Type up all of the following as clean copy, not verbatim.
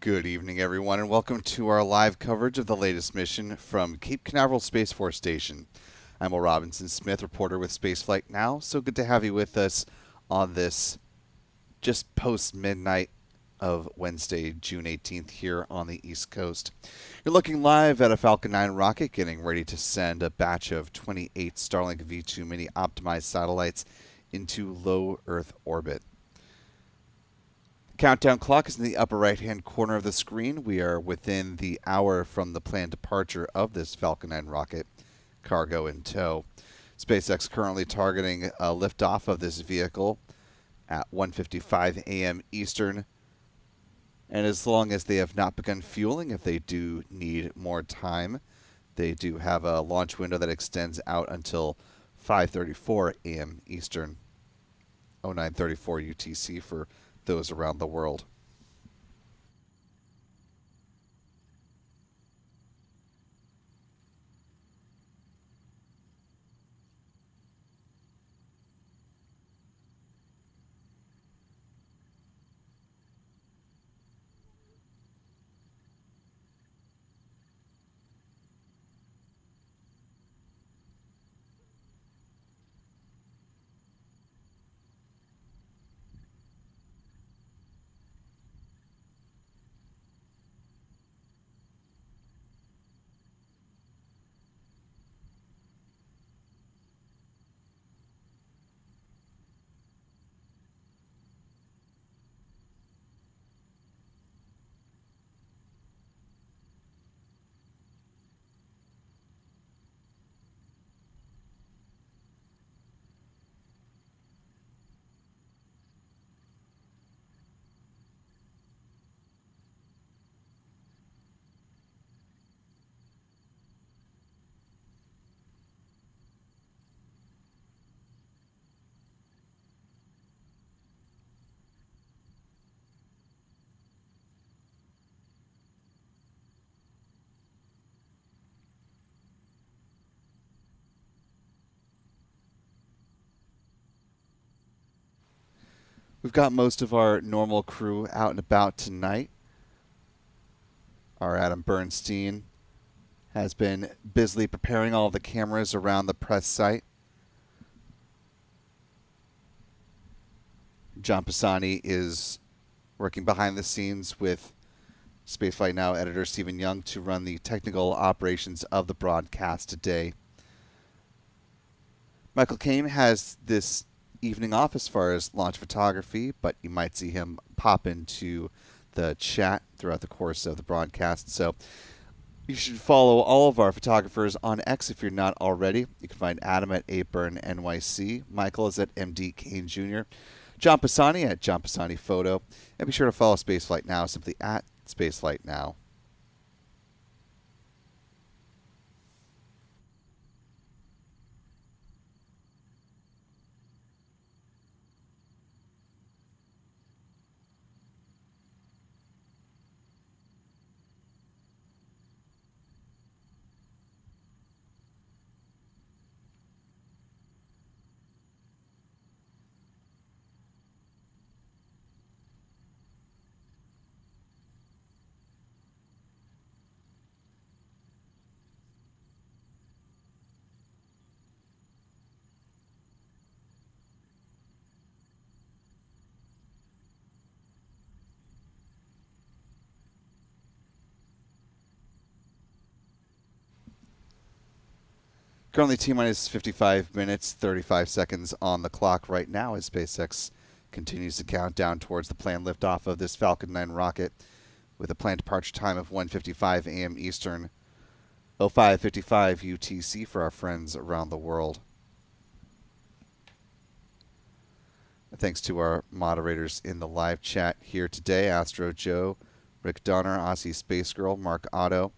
Good evening, everyone, and welcome to our live coverage of the latest mission from Cape Canaveral Space Force Station. I'm Will Robinson Smith, reporter with Spaceflight Now. So good to have you with us on this just post-midnight of Wednesday, June 18th here on the East Coast. You're looking live at a Falcon 9 rocket getting ready to send a batch of 28 Starlink V2 mini optimized satellites into low Earth orbit. Countdown clock is in the upper right-hand corner of the screen. We are within the hour from the planned departure of this Falcon 9 rocket, cargo in tow. SpaceX currently targeting a liftoff of this vehicle at 1:55 a.m. Eastern. And as long as they have not begun fueling, if they do need more time, they do have a launch window that extends out until 5:34 a.m. Eastern, 09:34 UTC for those around the world. We've got most of our normal crew out and about tonight. Our Adam Bernstein has been busily preparing all of the cameras around the press site. John Pisani is working behind the scenes with Spaceflight Now editor Stephen Young to run the technical operations of the broadcast today. Michael Caine has this evening off as far as launch photography, but you might see him pop into the chat throughout the course of the broadcast. So you should follow all of our photographers on X if you're not already. You can find Adam at ABurnNYC, Michael is at MD Caine Jr., John Pisani at John Pisani Photo, and be sure to follow Spaceflight Now simply at Spaceflight Now. Currently T-minus 55 minutes, 35 seconds on the clock right now as SpaceX continues to count down towards the planned liftoff of this Falcon 9 rocket with a planned departure time of 1:55 a.m. Eastern, 05:55 UTC for our friends around the world. Thanks to our moderators in the live chat here today, Astro Joe, Rick Donner, Aussie Space Girl, Mark Otto,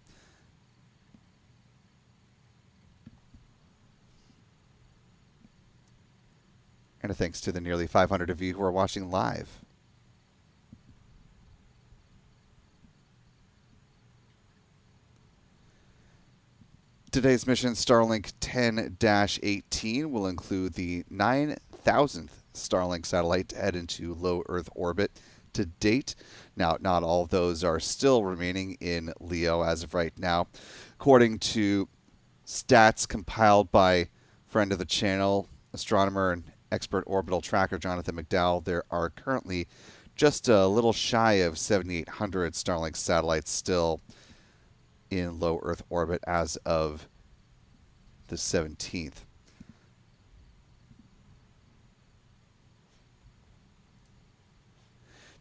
and a thanks to the nearly 500 of you who are watching live. Today's mission, Starlink 10-18, will include the 9,000th Starlink satellite to head into low Earth orbit to date. Now, not all of those are still remaining in LEO as of right now. According to stats compiled by friend of the channel, astronomer and expert orbital tracker Jonathan McDowell, there are currently just a little shy of 7,800 Starlink satellites still in low Earth orbit as of the 17th.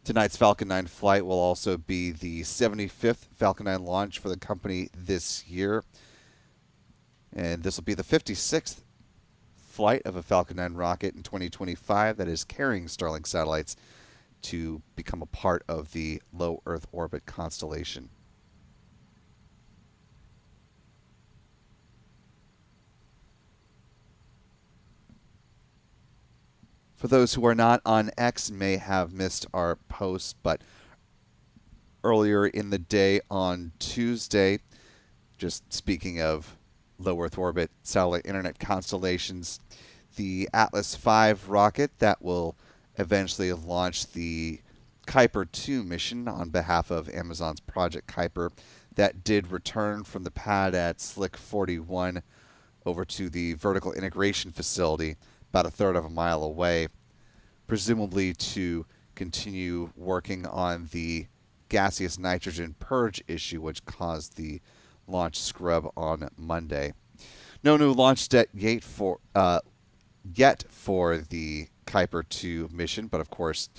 Tonight's Falcon 9 flight will also be the 75th Falcon 9 launch for the company this year. And this will be the 56th flight of a Falcon 9 rocket in 2025 that is carrying Starlink satellites to become a part of the low Earth orbit constellation. For those who are not on X, may have missed our post, but earlier in the day on Tuesday, just speaking of low Earth orbit satellite internet constellations, the Atlas V rocket that will eventually launch the Kuiper 2 mission on behalf of Amazon's Project Kuiper that did return from the pad at Slick 41 over to the vertical integration facility about a third of a mile away, presumably to continue working on the gaseous nitrogen purge issue which caused the launch scrub on Monday. No new launch date yet for the Kuiper 2 mission, but of course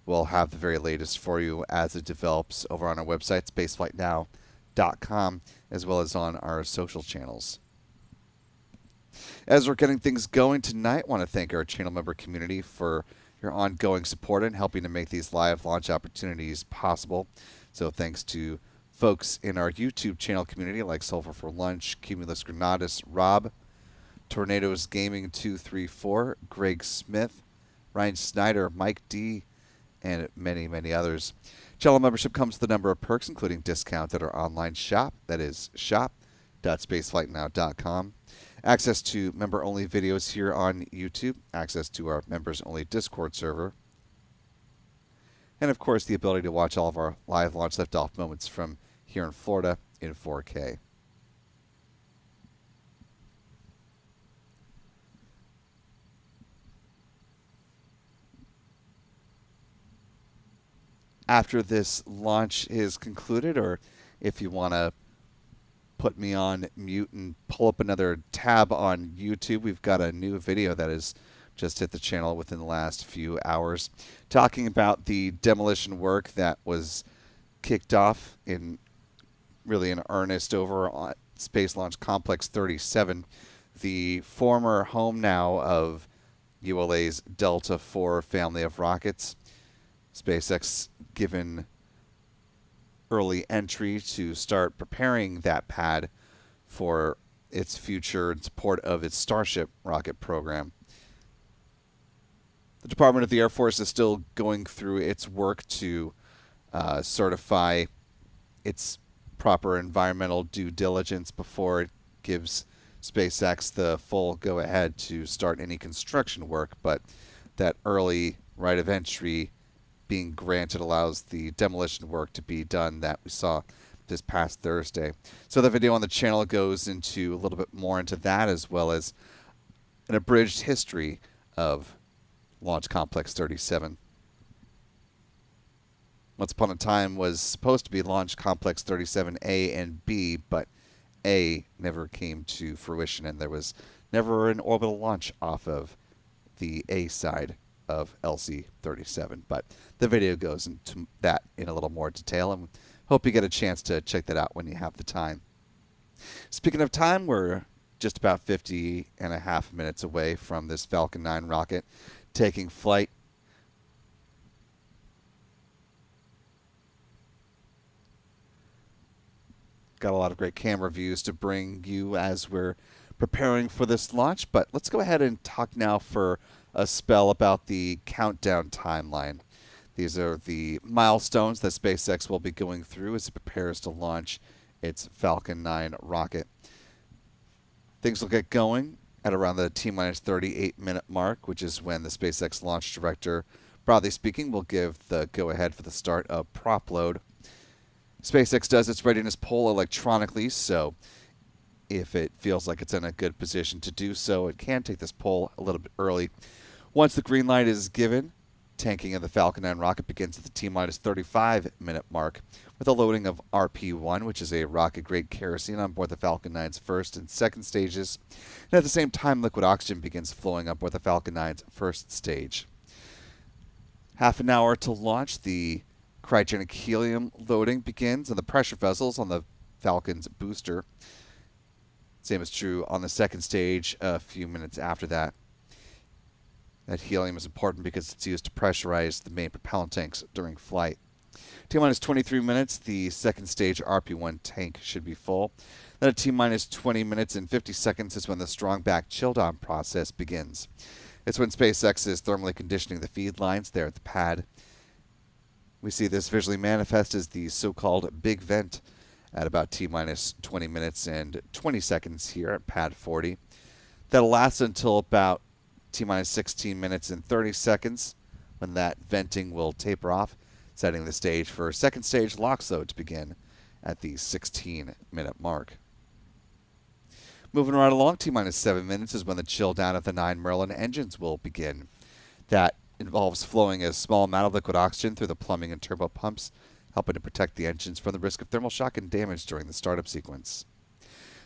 we'll have the very latest for you as it develops over on our website, spaceflightnow.com, as well as on our social channels. As we're getting things going tonight, I want to thank our channel member community for your ongoing support and helping to make these live launch opportunities possible. So thanks to folks in our YouTube channel community like Sulfur for Lunch, Cumulus Granatus, Rob, Tornadoes Gaming 234, Greg Smith, Ryan Snyder, Mike D, and many, many others. Channel membership comes with a number of perks, including discounts at our online shop, that is shop.spaceflightnow.com. Access to member-only videos here on YouTube, access to our members-only Discord server, and of course the ability to watch all of our live launch liftoff moments from here in Florida in 4K. After this launch is concluded, or if you want to put me on mute and pull up another tab on YouTube, we've got a new video that has just hit the channel within the last few hours talking about the demolition work that was kicked off in earnest over on Space Launch Complex 37, the former home now of ULA's Delta IV family of rockets. SpaceX given early entry to start preparing that pad for its future in support of its Starship rocket program. The Department of the Air Force is still going through its work to certify its proper environmental due diligence before it gives SpaceX the full go-ahead to start any construction work, but that early right of entry being granted allows the demolition work to be done that we saw this past Thursday. So the video on the channel goes into a little bit more into that, as well as an abridged history of Launch Complex 37. Once upon a time was supposed to be Launch Complex 37A and B, but A never came to fruition, and there was never an orbital launch off of the A side of LC-37. But the video goes into that in a little more detail, and hope you get a chance to check that out when you have the time. Speaking of time, we're just about 50 and a half minutes away from this Falcon 9 rocket taking flight. Got a lot of great camera views to bring you as we're preparing for this launch, but let's go ahead and talk now for a spell about the countdown timeline. These are the milestones that SpaceX will be going through as it prepares to launch its Falcon 9 rocket. Things will get going at around the T-minus 38 minute mark, which is when the SpaceX launch director Broadly speaking, we'll give the go-ahead for the start of prop load. SpaceX does its readiness poll electronically, so if it feels like it's in a good position to do so, it can take this poll a little bit early. Once the green light is given, tanking of the Falcon 9 rocket begins at the T-minus 35-minute mark with a loading of RP-1, which is a rocket-grade kerosene on board the Falcon 9's first and second stages. And at the same time, liquid oxygen begins flowing up board the Falcon 9's first stage. Half an hour to launch, the cryogenic helium loading begins on the pressure vessels on the Falcon's booster. Same is true on the second stage a few minutes after that. That helium is important because it's used to pressurize the main propellant tanks during flight. T-minus 23 minutes, the second stage RP-1 tank should be full. Then at T-minus 20 minutes and 50 seconds is when the strong back chill-down process begins. It's when SpaceX is thermally conditioning the feed lines there at the pad. We see this visually manifest as the so-called big vent at about T-minus 20 minutes and 20 seconds here at pad 40. That'll last until about T-minus 16 minutes and 30 seconds when that venting will taper off, setting the stage for second stage LOX load to begin at the 16-minute mark. Moving right along, T-minus 7 minutes is when the chill down of the 9 Merlin engines will begin. That involves flowing a small amount of liquid oxygen through the plumbing and turbo pumps, helping to protect the engines from the risk of thermal shock and damage during the startup sequence.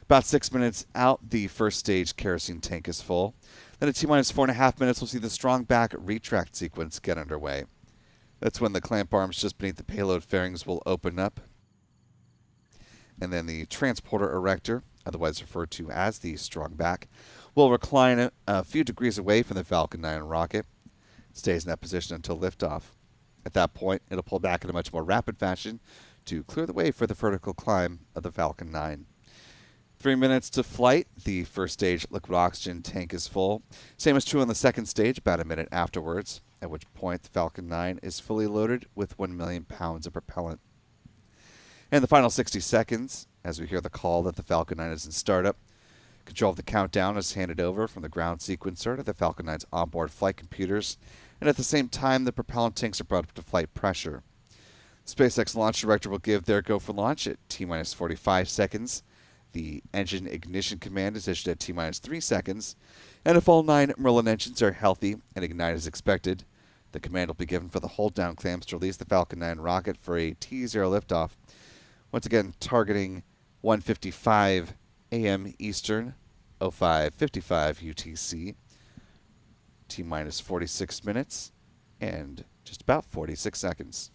About 6 minutes out, the first stage kerosene tank is full. Then at T-minus 4.5 minutes, we'll see the strong back retract sequence get underway. That's when the clamp arms just beneath the payload fairings will open up. And then the transporter erector, otherwise referred to as the strong back, will recline a few degrees away from the Falcon 9 rocket. It stays in that position until liftoff. At that point, it'll pull back in a much more rapid fashion to clear the way for the vertical climb of the Falcon 9. 3 minutes to flight. The first stage liquid oxygen tank is full. Same is true on the second stage, about a minute afterwards, at which point the Falcon 9 is fully loaded with 1 million pounds of propellant. In the final 60 seconds, as we hear the call that the Falcon 9 is in startup, control of the countdown is handed over from the ground sequencer to the Falcon 9's onboard flight computers, and at the same time, the propellant tanks are brought up to flight pressure. The SpaceX launch director will give their go for launch at T-minus 45 seconds. The engine ignition command is issued at T-minus 3 seconds, and if all 9 Merlin engines are healthy and ignite as expected, the command will be given for the hold-down clamps to release the Falcon 9 rocket for a T0 liftoff. Once again, targeting 1:55 a.m. Eastern, 05:55 UTC, T-minus 46 minutes and just about 46 seconds.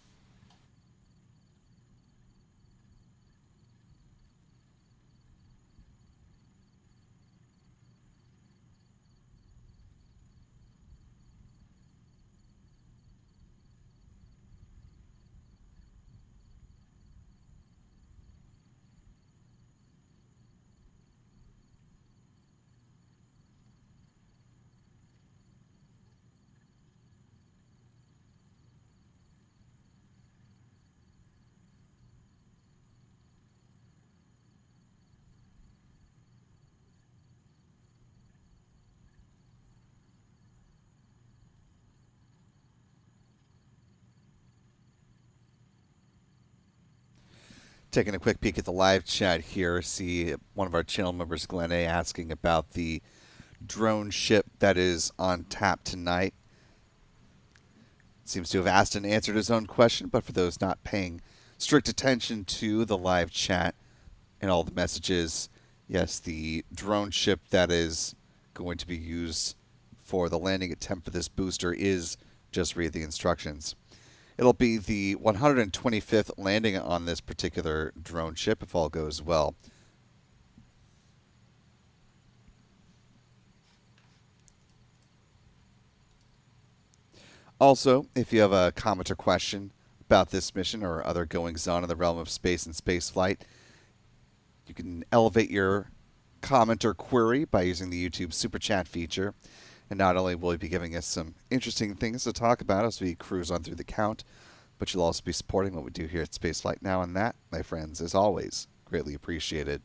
Taking a quick peek at the live chat here, see one of our channel members, Glenn A, asking about the drone ship that is on tap tonight. Seems to have asked and answered his own question, but for those not paying strict attention to the live chat and all the messages, yes, the drone ship that is going to be used for the landing attempt for this booster is, just read the instructions. It'll be the 125th landing on this particular drone ship if all goes well. Also, if you have a comment or question about this mission or other goings-on in the realm of space and spaceflight, you can elevate your comment or query by using the YouTube Super Chat feature. And not only will you be giving us some interesting things to talk about as we cruise on through the count, but you'll also be supporting what we do here at Spaceflight Now, and that, my friends, is always greatly appreciated.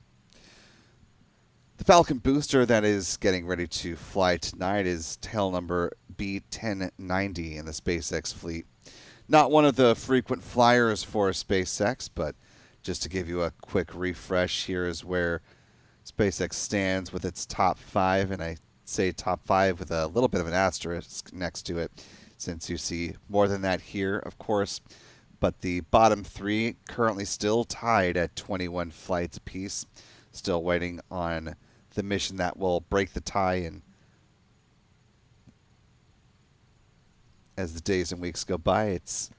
The Falcon booster that is getting ready to fly tonight is tail number B-1090 in the SpaceX fleet. Not one of the frequent flyers for SpaceX, but just to give you a quick refresh, here is where SpaceX stands with its top 5, and I say top 5 with a little bit of an asterisk next to it, since you see more than that here, of course. But the bottom 3 currently still tied at 21 flights apiece, still waiting on the mission that will break the tie. And as the days and weeks go by, it's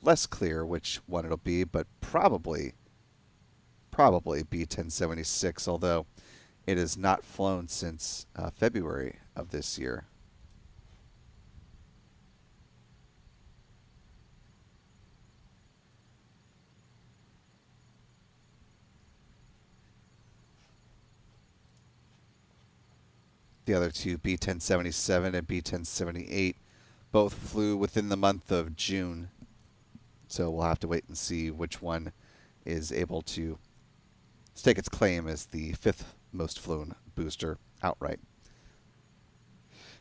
less clear which one it'll be, but probably B-1076, although it has not flown since February of this year. The other two, B-1077 and B-1078, both flew within the month of June. So we'll have to wait and see which one is able to stake its claim as the 5th most flown booster outright.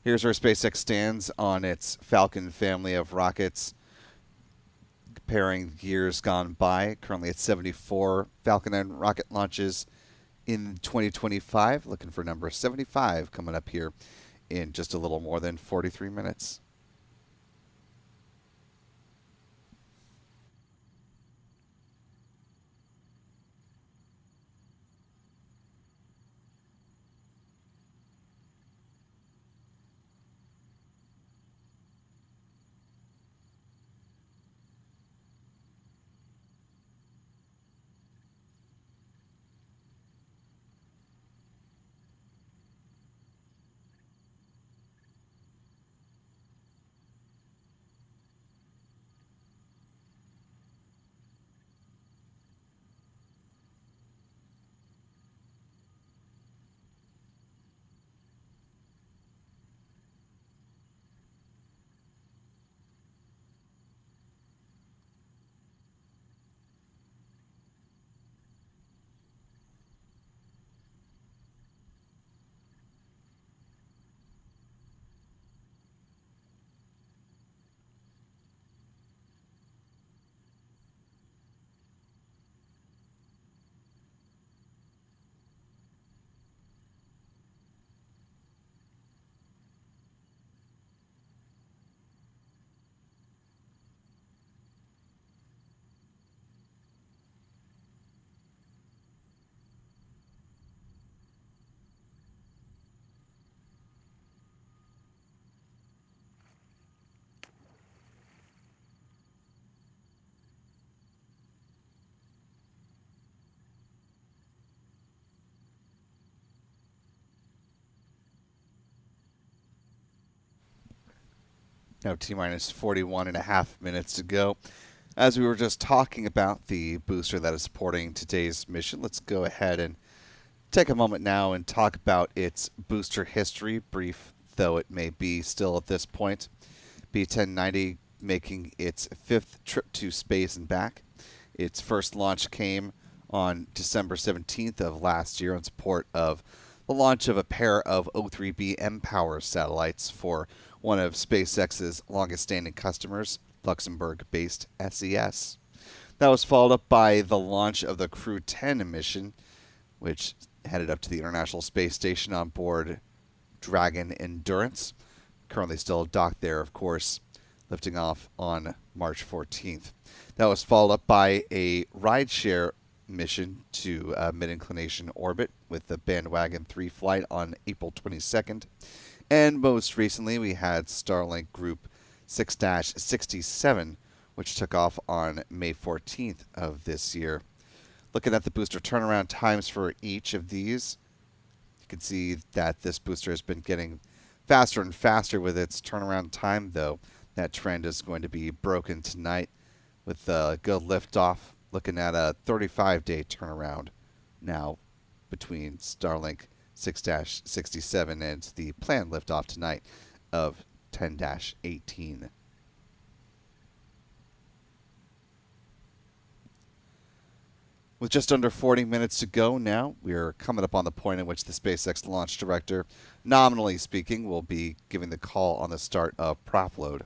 Here's where SpaceX stands on its Falcon family of rockets, comparing years gone by. Currently at 74 Falcon 9 rocket launches in 2025. Looking for number 75 coming up here in just a little more than 43 minutes. Now T-minus 41 and a half minutes to go. As we were just talking about the booster that is supporting today's mission, let's go ahead and take a moment now and talk about its booster history, brief though it may be still at this point. B-1090 making its 5th trip to space and back. Its first launch came on December 17th of last year in support of the launch of a pair of O3B mPOWER satellites for one of SpaceX's longest-standing customers, Luxembourg-based SES. That was followed up by the launch of the Crew 10 mission, which headed up to the International Space Station on board Dragon Endurance. Currently still docked there, of course, lifting off on March 14th. That was followed up by a rideshare mission to mid-inclination orbit with the Bandwagon 3 flight on April 22nd. And most recently, we had Starlink Group 6-67, which took off on May 14th of this year. Looking at the booster turnaround times for each of these, you can see that this booster has been getting faster and faster with its turnaround time, though. That trend is going to be broken tonight with a good liftoff, looking at a 35-day turnaround now between Starlink 6-67 and the planned liftoff tonight of 10-18. With just under 40 minutes to go now, we are coming up on the point in which the SpaceX launch director, nominally speaking, will be giving the call on the start of prop load.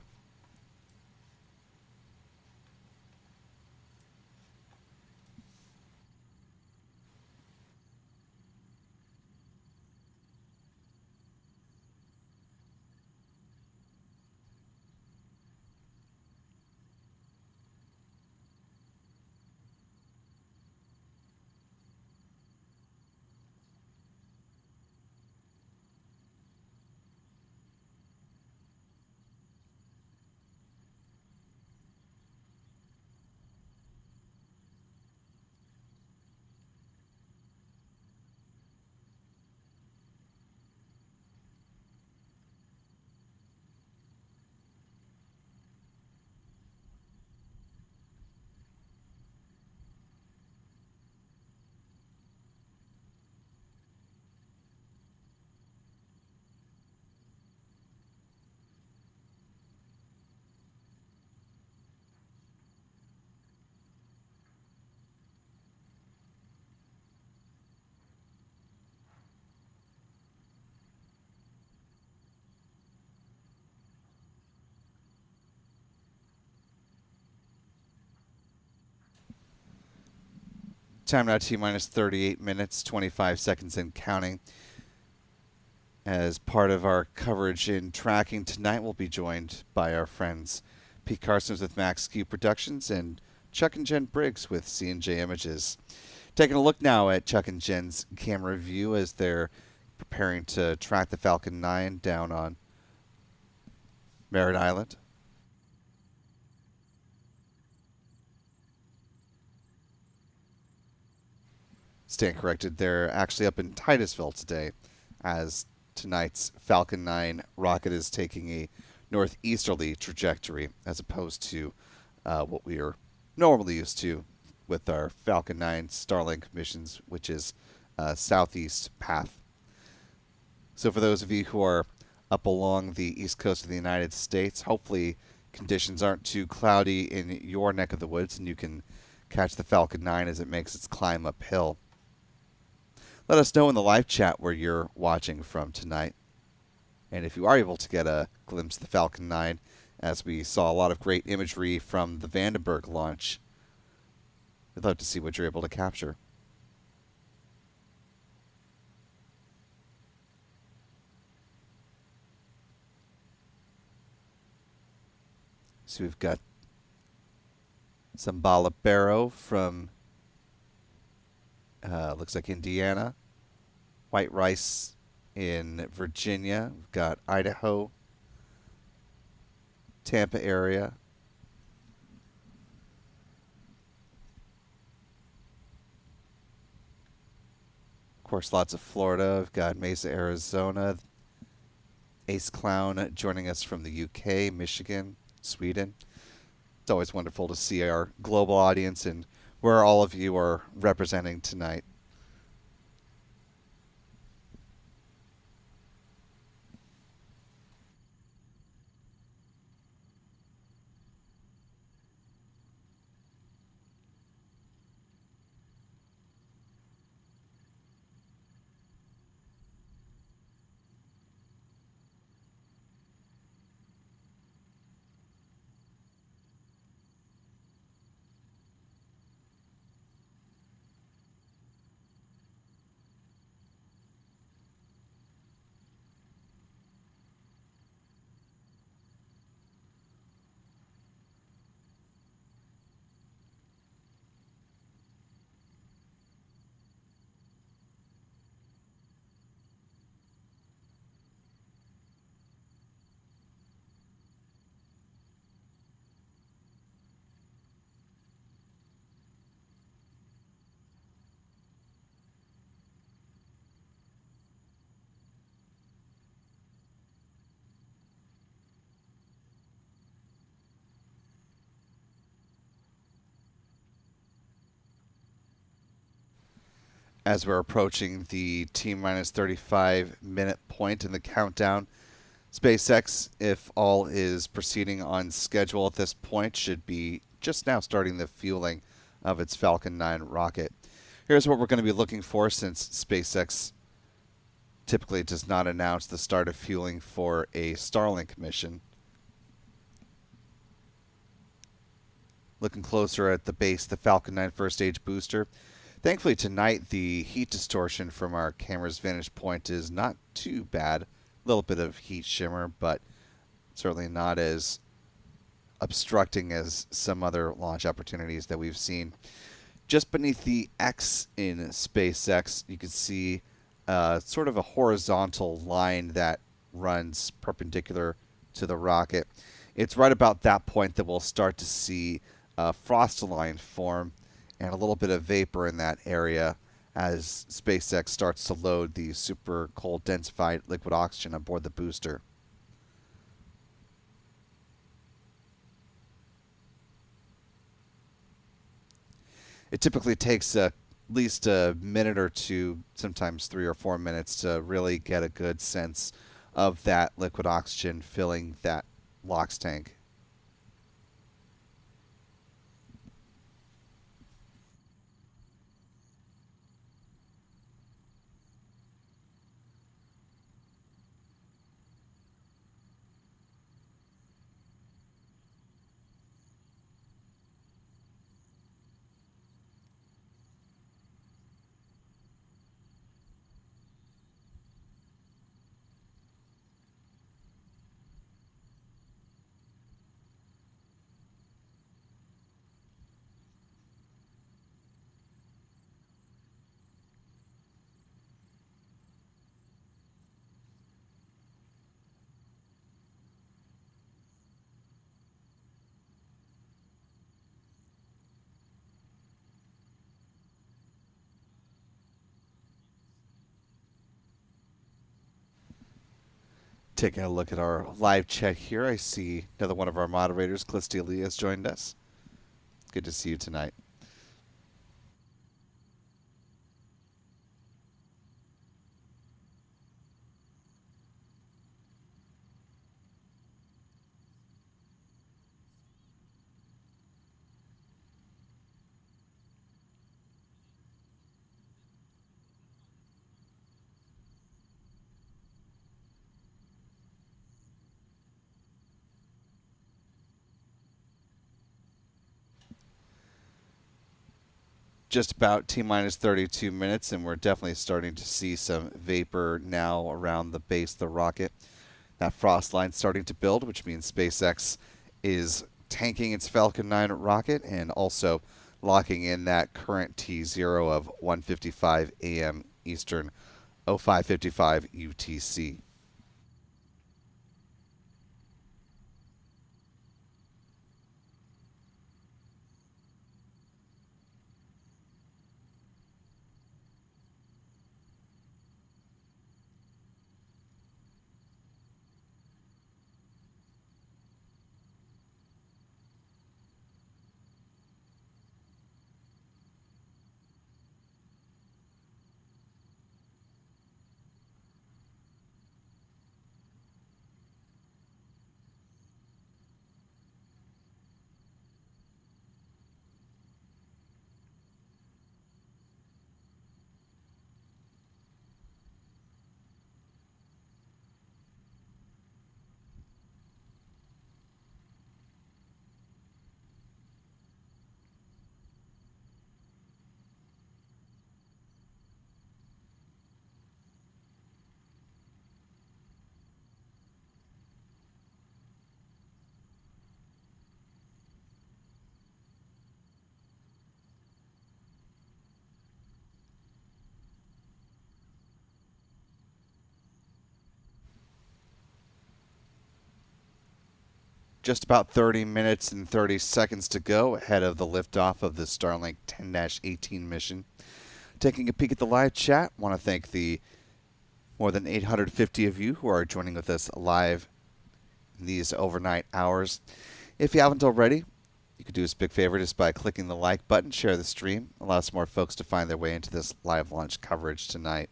Time now T minus 38 minutes, 25 seconds and counting. As part of our coverage in tracking tonight, we'll be joined by our friends Pete Carsons with Max Q Productions and Chuck and Jen Briggs with C&J Images. Taking a look now at Chuck and Jen's camera view as they're preparing to track the Falcon 9 down on Merritt Island. Stand corrected, they're actually up in Titusville today as tonight's Falcon 9 rocket is taking a northeasterly trajectory as opposed to what we are normally used to with our Falcon 9 Starlink missions, which is southeast path. So for those of you who are up along the east coast of the United States, hopefully conditions aren't too cloudy in your neck of the woods and you can catch the Falcon 9 as it makes its climb uphill. Let us know in the live chat where you're watching from tonight. And if you are able to get a glimpse of the Falcon 9, as we saw a lot of great imagery from the Vandenberg launch, we'd love to see what you're able to capture. So we've got some balabero from, looks like Indiana. White rice in Virginia. We've got Idaho, Tampa area. Of course, lots of Florida. We've got Mesa, Arizona. Ace Clown joining us from the UK, Michigan, Sweden. It's always wonderful to see our global audience and where all of you are representing tonight. As we're approaching the T-minus 35-minute point in the countdown, SpaceX, if all is proceeding on schedule at this point, should be just now starting the fueling of its Falcon 9 rocket. Here's what we're going to be looking for, since SpaceX typically does not announce the start of fueling for a Starlink mission. Looking closer at the base, the Falcon 9 first stage booster. Thankfully tonight, the heat distortion from our camera's vantage point is not too bad. A little bit of heat shimmer, but certainly not as obstructing as some other launch opportunities that we've seen. Just beneath the X in SpaceX, you can see sort of a horizontal line that runs perpendicular to the rocket. It's right about that point that we'll start to see frost line form and a little bit of vapor in that area as SpaceX starts to load the super cold densified liquid oxygen aboard the booster. It typically takes at least a minute or two, sometimes 3 or 4 minutes, to really get a good sense of that liquid oxygen filling that LOX tank. Taking a look at our live chat here, I see another one of our moderators, Clistia Lee, has joined us. Good to see you tonight. Just about T-minus 32 minutes, and we're definitely starting to see some vapor now around the base of the rocket. That frost line starting to build, which means SpaceX is tanking its Falcon 9 rocket and also locking in that current T0 of 1:55 a.m. Eastern, 05:55 UTC. Just about 30 minutes and 30 seconds to go ahead of the liftoff of the Starlink 10-18 mission. Taking a peek at the live chat, want to thank the more than 850 of you who are joining with us live in these overnight hours. If you haven't already, you could do us a big favor just by clicking the like button, share the stream, allow some more folks to find their way into this live launch coverage tonight.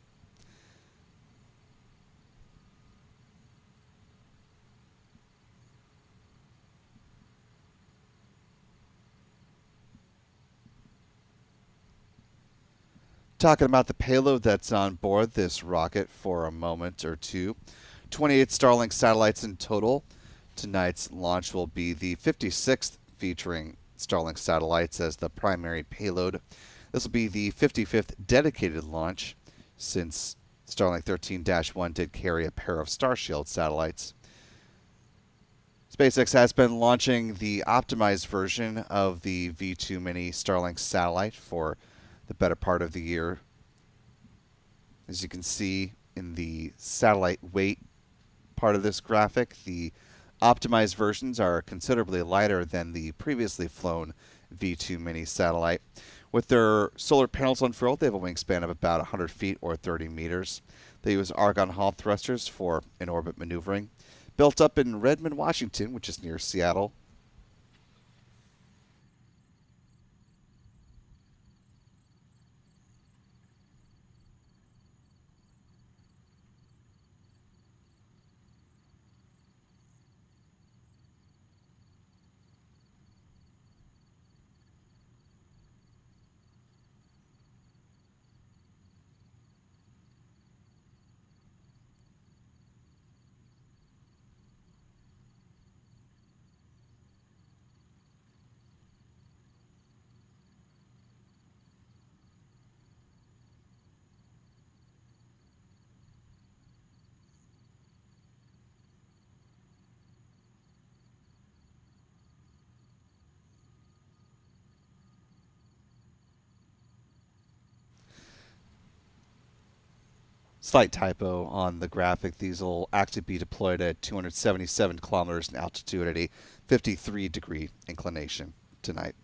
Talking about the payload that's on board this rocket for a moment or two. 28 Starlink satellites in total. Tonight's launch will be the 56th featuring Starlink satellites as the primary payload. This will be the 55th dedicated launch since Starlink 13-1 did carry a pair of Starshield satellites. SpaceX has been launching the optimized version of the V2 Mini Starlink satellite for the better part of the year. As you can see in the satellite weight part of this graphic, the optimized versions are considerably lighter than the previously flown V2 Mini satellite. With their solar panels unfurled, they have a wingspan of about 100 feet or 30 meters. They use argon Hall thrusters for in-orbit maneuvering. Built up in Redmond, Washington, which is near Seattle. Slight typo on the graphic. These will actually be deployed at 277 kilometers in altitude at a 53-degree inclination tonight.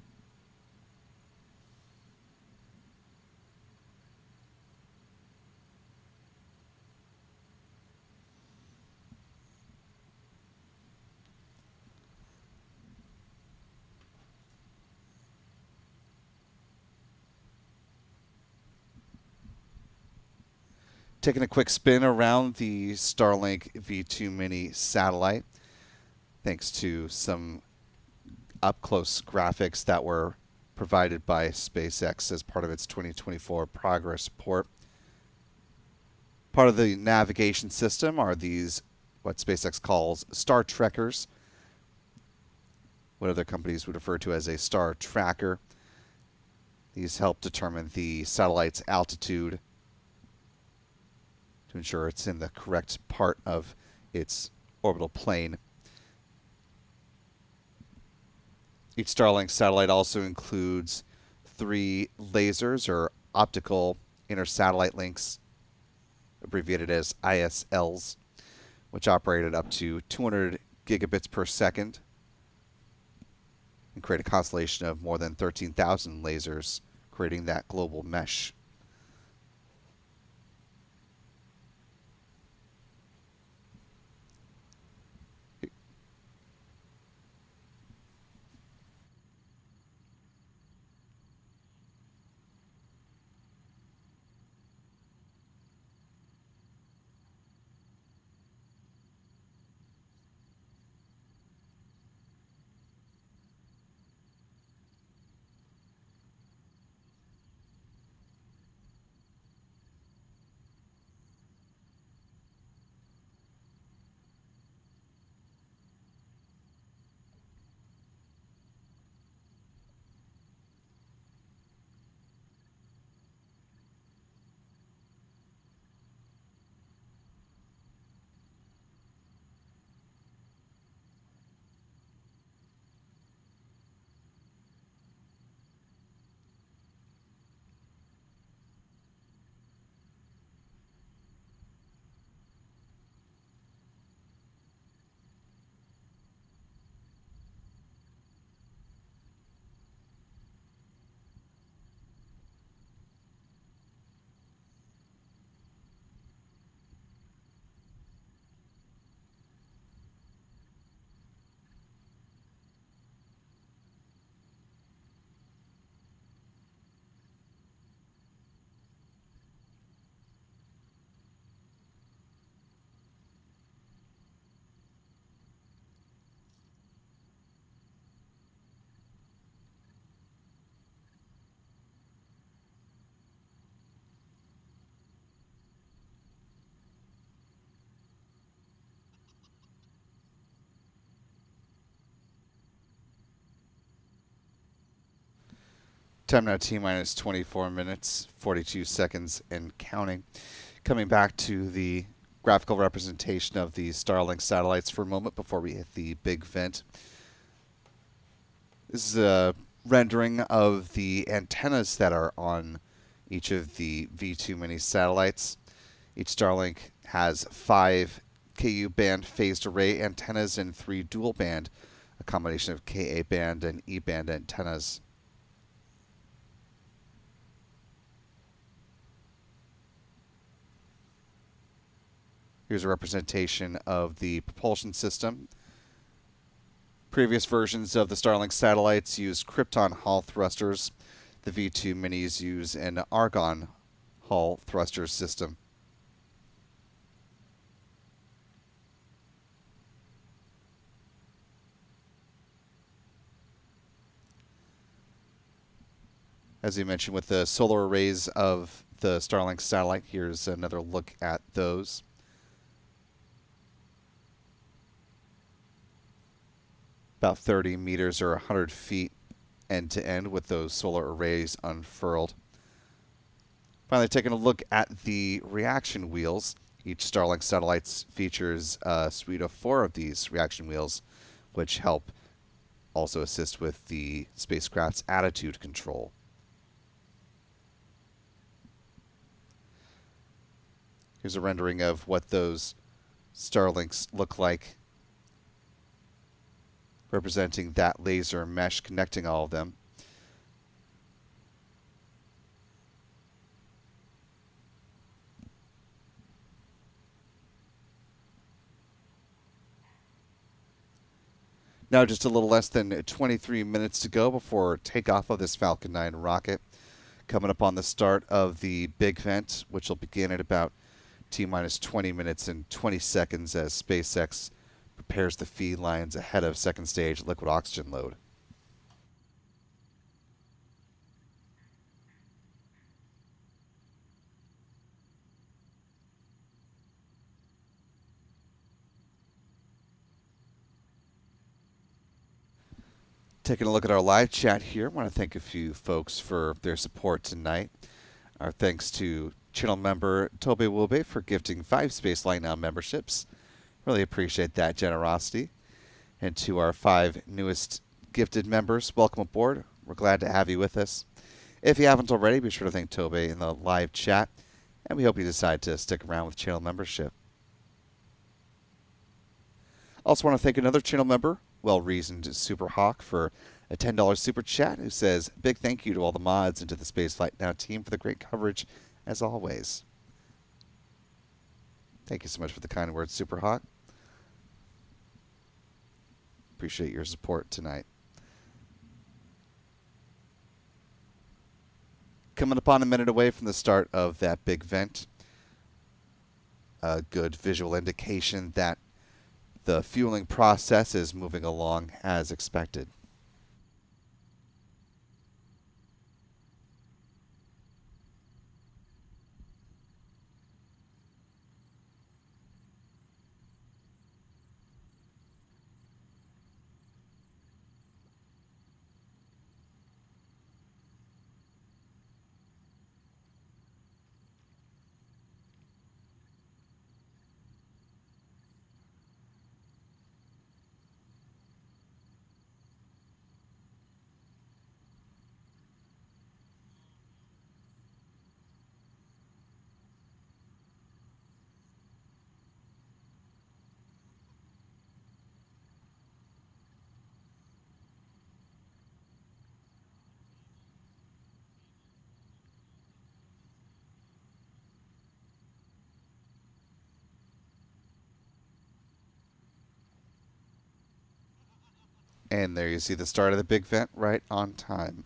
Taking a quick spin around the Starlink V2 Mini satellite, thanks to some up-close graphics that were provided by SpaceX as part of its 2024 progress report. Part of the navigation system are these, what SpaceX calls Star Trekkers, what other companies would refer to as a Star Tracker. These help determine the satellite's altitude to ensure it's in the correct part of its orbital plane. Each Starlink satellite also includes 3 lasers, or optical inter-satellite links, abbreviated as ISLs, which operate at up to 200 gigabits per second and create a constellation of more than 13,000 lasers, creating that global mesh. Time now T-minus 24 minutes, 42 seconds and counting. Coming back to the graphical representation of the Starlink satellites for a moment before we hit the big vent. This is a rendering of the antennas that are on each of the V2 mini satellites. Each Starlink has 5 Ku band phased array antennas and 3 dual band, a combination of Ka band and E band antennas. Here's a representation of the propulsion system. Previous versions of the Starlink satellites use Krypton Hall thrusters. The V2 minis use an Argon Hall thruster system. As you mentioned, with the solar arrays of the Starlink satellite, here's another look at those. About 30 meters or 100 feet end to end with those solar arrays unfurled. Finally, taking a look at the reaction wheels. Each Starlink satellite features a suite of 4 of these reaction wheels, which help also assist with the spacecraft's attitude control. Here's a rendering of what those Starlinks look like, representing that laser mesh connecting all of them. Now just a little less than 23 minutes to go before takeoff of this Falcon 9 rocket. Coming up on the start of the big vent, which will begin at about T-minus 20 minutes and 20 seconds as SpaceX prepares the feed lines ahead of second stage liquid oxygen load. Taking a look at our live chat here, I want to thank a few folks for their support tonight. Our thanks to channel member Tobe Wilbe for gifting 5 Spaceflight Now memberships. Really appreciate that generosity. And to our 5 newest gifted members, welcome aboard. We're glad to have you with us. If you haven't already, be sure to thank Tobe in the live chat, and we hope you decide to stick around with channel membership. Also want to thank another channel member, Well-Reasoned Superhawk, for a $10 super chat, who says, big thank you to all the mods and to the Spaceflight Now team for the great coverage, as always. Thank you so much for the kind words, Superhawk. Appreciate your support tonight. Coming upon a minute away from the start of that big vent. A good visual indication that the fueling process is moving along as expected. And there you see the start of the big vent right on time.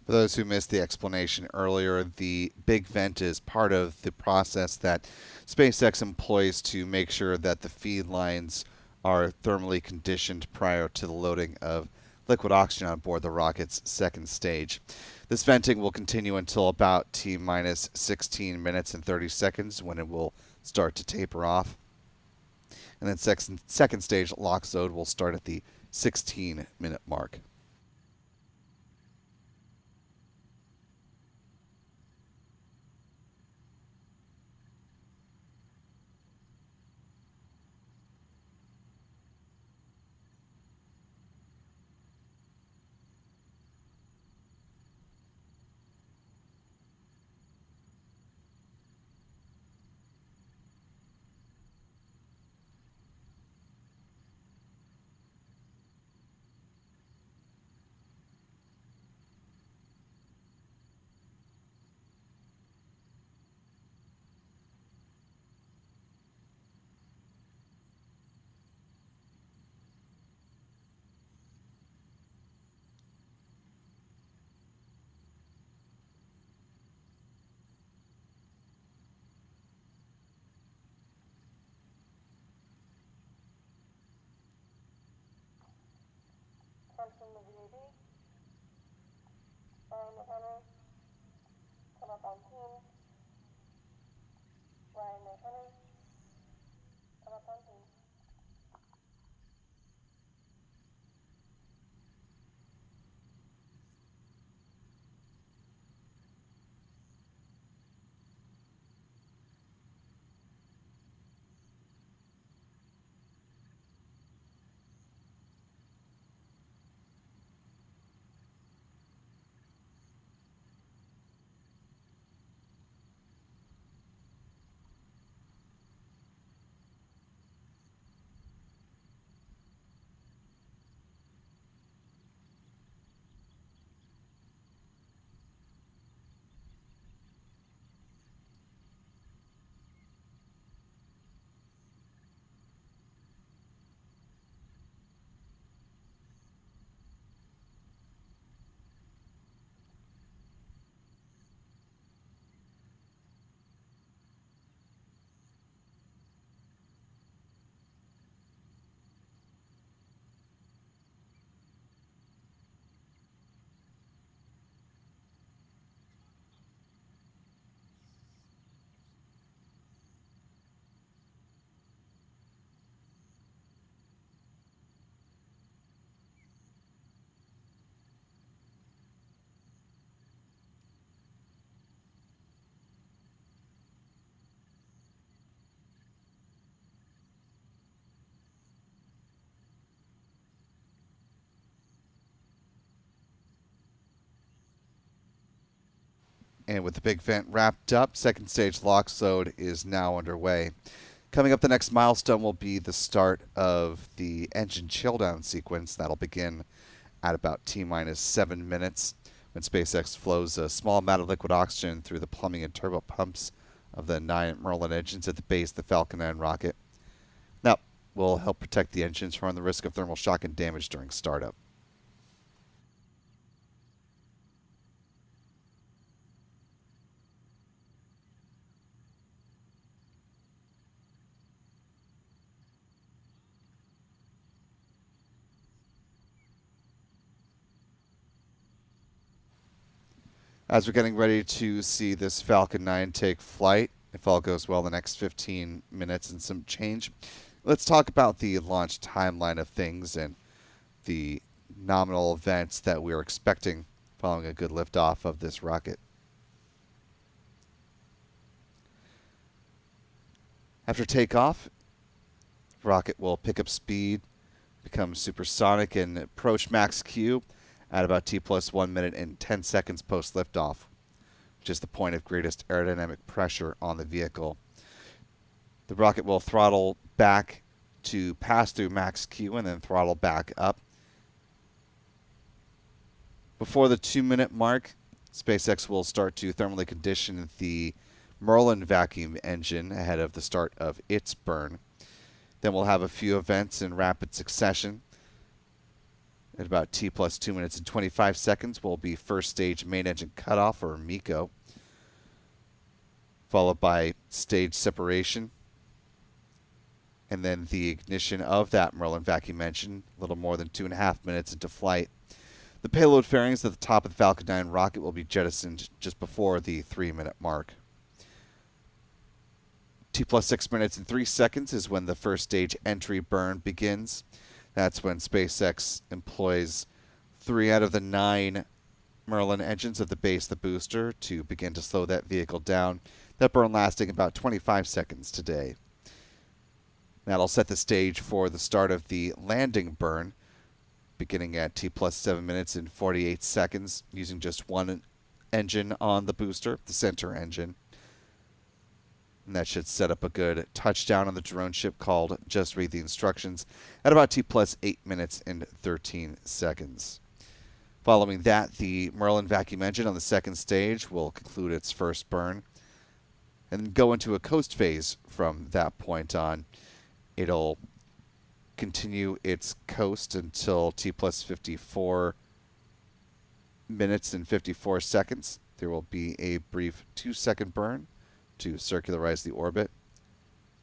For those who missed the explanation earlier, the big vent is part of the process that SpaceX employs to make sure that the feed lines are thermally conditioned prior to the loading of liquid oxygen on board the rocket's second stage. This venting will continue until about T minus 16 minutes and 30 seconds when it will start to taper off. And then second stage LOX load will start at the 16-minute mark. Attention the VAB. Ryan McHenry. Come up on team. Ryan McHenry. Come up on team. And with the big vent wrapped up, second stage LOX load is now underway. Coming up, the next milestone will be the start of the engine chill down sequence. That'll begin at about T minus 7 minutes when SpaceX flows a small amount of liquid oxygen through the plumbing and turbo pumps of the 9 Merlin engines at the base of the Falcon 9 rocket. That will help protect the engines from the risk of thermal shock and damage during startup. As we're getting ready to see this Falcon 9 take flight, if all goes well, the next 15 minutes and some change, let's talk about the launch timeline of things and the nominal events that we're expecting following a good liftoff of this rocket. After takeoff, the rocket will pick up speed, become supersonic, and approach max Q at about T plus 1 minute and 10 seconds post liftoff, which is the point of greatest aerodynamic pressure on the vehicle. The rocket will throttle back to pass through max Q and then throttle back up. Before the 2-minute mark, SpaceX will start to thermally condition the Merlin vacuum engine ahead of the start of its burn. Then we'll have a few events in rapid succession. At about T plus 2 minutes and 25 seconds will be first stage main engine cutoff, or MECO, followed by stage separation, and then the ignition of that Merlin vacuum engine a little more than 2.5 minutes into flight. The payload fairings at the top of the Falcon 9 rocket will be jettisoned just before the 3-minute mark. T plus 6 minutes and 3 seconds is when the first stage entry burn begins. That's when SpaceX employs 3 out of the 9 Merlin engines at the base of the booster to begin to slow that vehicle down. That burn lasting about 25 seconds today. That'll set the stage for the start of the landing burn, beginning at T plus 7 minutes and 48 seconds, using just one engine on the booster, the center engine. And that should set up a good touchdown on the drone ship called Just Read the Instructions at about T plus 8 minutes and 13 seconds. Following that, the Merlin vacuum engine on the second stage will conclude its first burn and go into a coast phase from that point on. It'll continue its coast until T plus 54 minutes and 54 seconds. There will be a brief 2-second burn to circularize the orbit,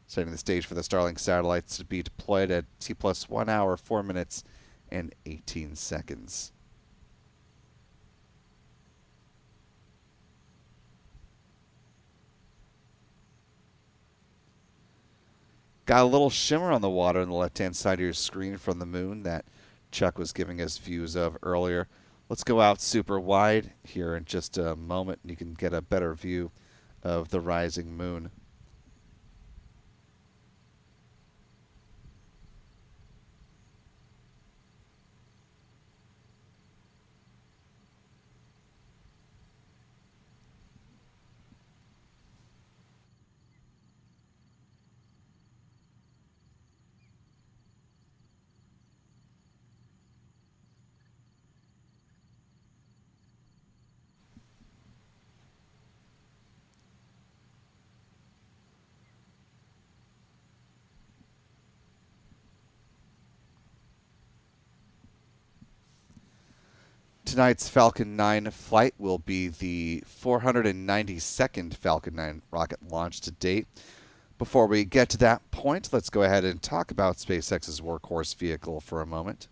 setting the stage for the Starlink satellites to be deployed at T plus 1 hour, 4 minutes, and 18 seconds. Got a little shimmer on the water on the left-hand side of your screen from the moon that Chuck was giving us views of earlier. Let's go out super wide here in just a moment, and you can get a better view of the rising moon. Tonight's Falcon 9 flight will be the 492nd Falcon 9 rocket launch to date. Before we get to that point, let's go ahead and talk about SpaceX's workhorse vehicle for a moment.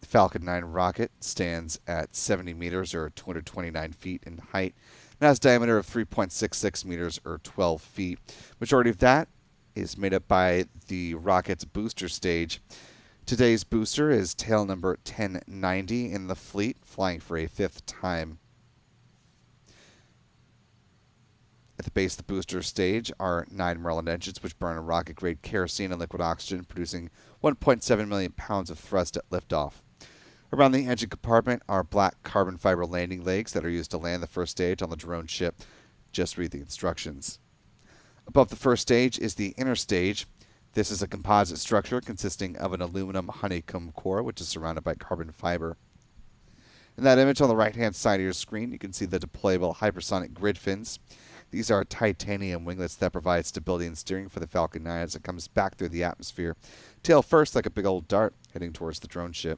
The Falcon 9 rocket stands at 70 meters or 229 feet in height and has a diameter of 3.66 meters or 12 feet. Majority of that is made up by the rocket's booster stage. Today's booster is tail number 1090 in the fleet, flying for a 5th time. At the base of the booster stage are 9 Merlin engines, which burn a rocket-grade kerosene and liquid oxygen, producing 1.7 million pounds of thrust at liftoff. Around the engine compartment are black carbon fiber landing legs that are used to land the first stage on the drone ship. Just read the instructions. Above the first stage is the inner stage. This is a composite structure consisting of an aluminum honeycomb core, which is surrounded by carbon fiber. In that image on the right-hand side of your screen, you can see the deployable hypersonic grid fins. These are titanium winglets that provide stability and steering for the Falcon 9 as it comes back through the atmosphere, tail first like a big old dart heading towards the drone ship.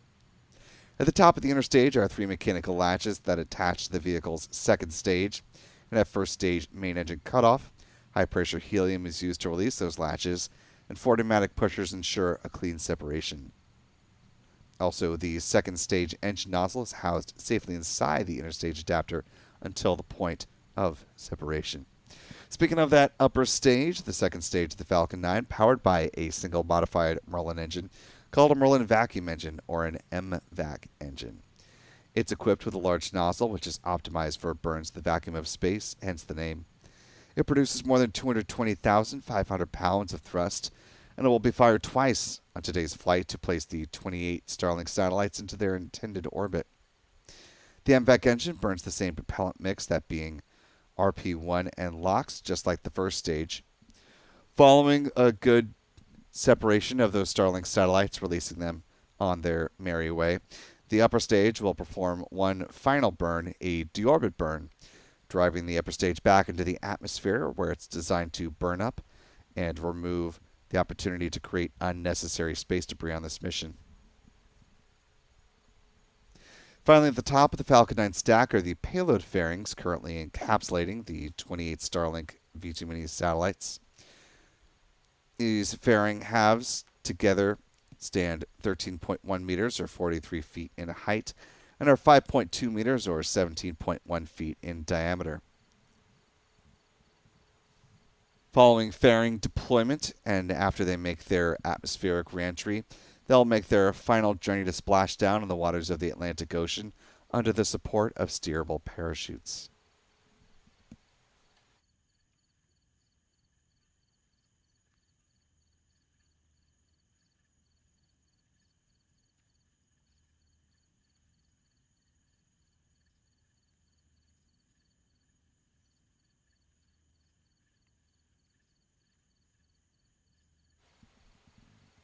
At the top of the inner stage are 3 mechanical latches that attach to the vehicle's second stage. And at first stage main engine cutoff, high-pressure helium is used to release those latches, and 4 pneumatic pushers ensure a clean separation. Also, the second stage engine nozzle is housed safely inside the inner stage adapter until the point of separation. Speaking of that upper stage, the second stage of the Falcon 9, powered by a single modified Merlin engine called a Merlin vacuum engine, or an MVac engine. It's equipped with a large nozzle, which is optimized for burns the vacuum of space, hence the name. It produces more than 220,500 pounds of thrust, and it will be fired twice on today's flight to place the 28 Starlink satellites into their intended orbit. The MVac engine burns the same propellant mix, that being RP1 and LOX, just like the first stage. Following a good separation of those Starlink satellites, releasing them on their merry way, the upper stage will perform one final burn, a deorbit burn, driving the upper stage back into the atmosphere, where it's designed to burn up and remove the opportunity to create unnecessary space debris on this mission. Finally, at the top of the Falcon 9 stack are the payload fairings currently encapsulating the 28 Starlink V2 Mini satellites. These fairing halves together stand 13.1 meters or 43 feet in height and are 5.2 meters or 17.1 feet in diameter. Following fairing deployment and after they make their atmospheric reentry, they'll make their final journey to splash down in the waters of the Atlantic Ocean under the support of steerable parachutes.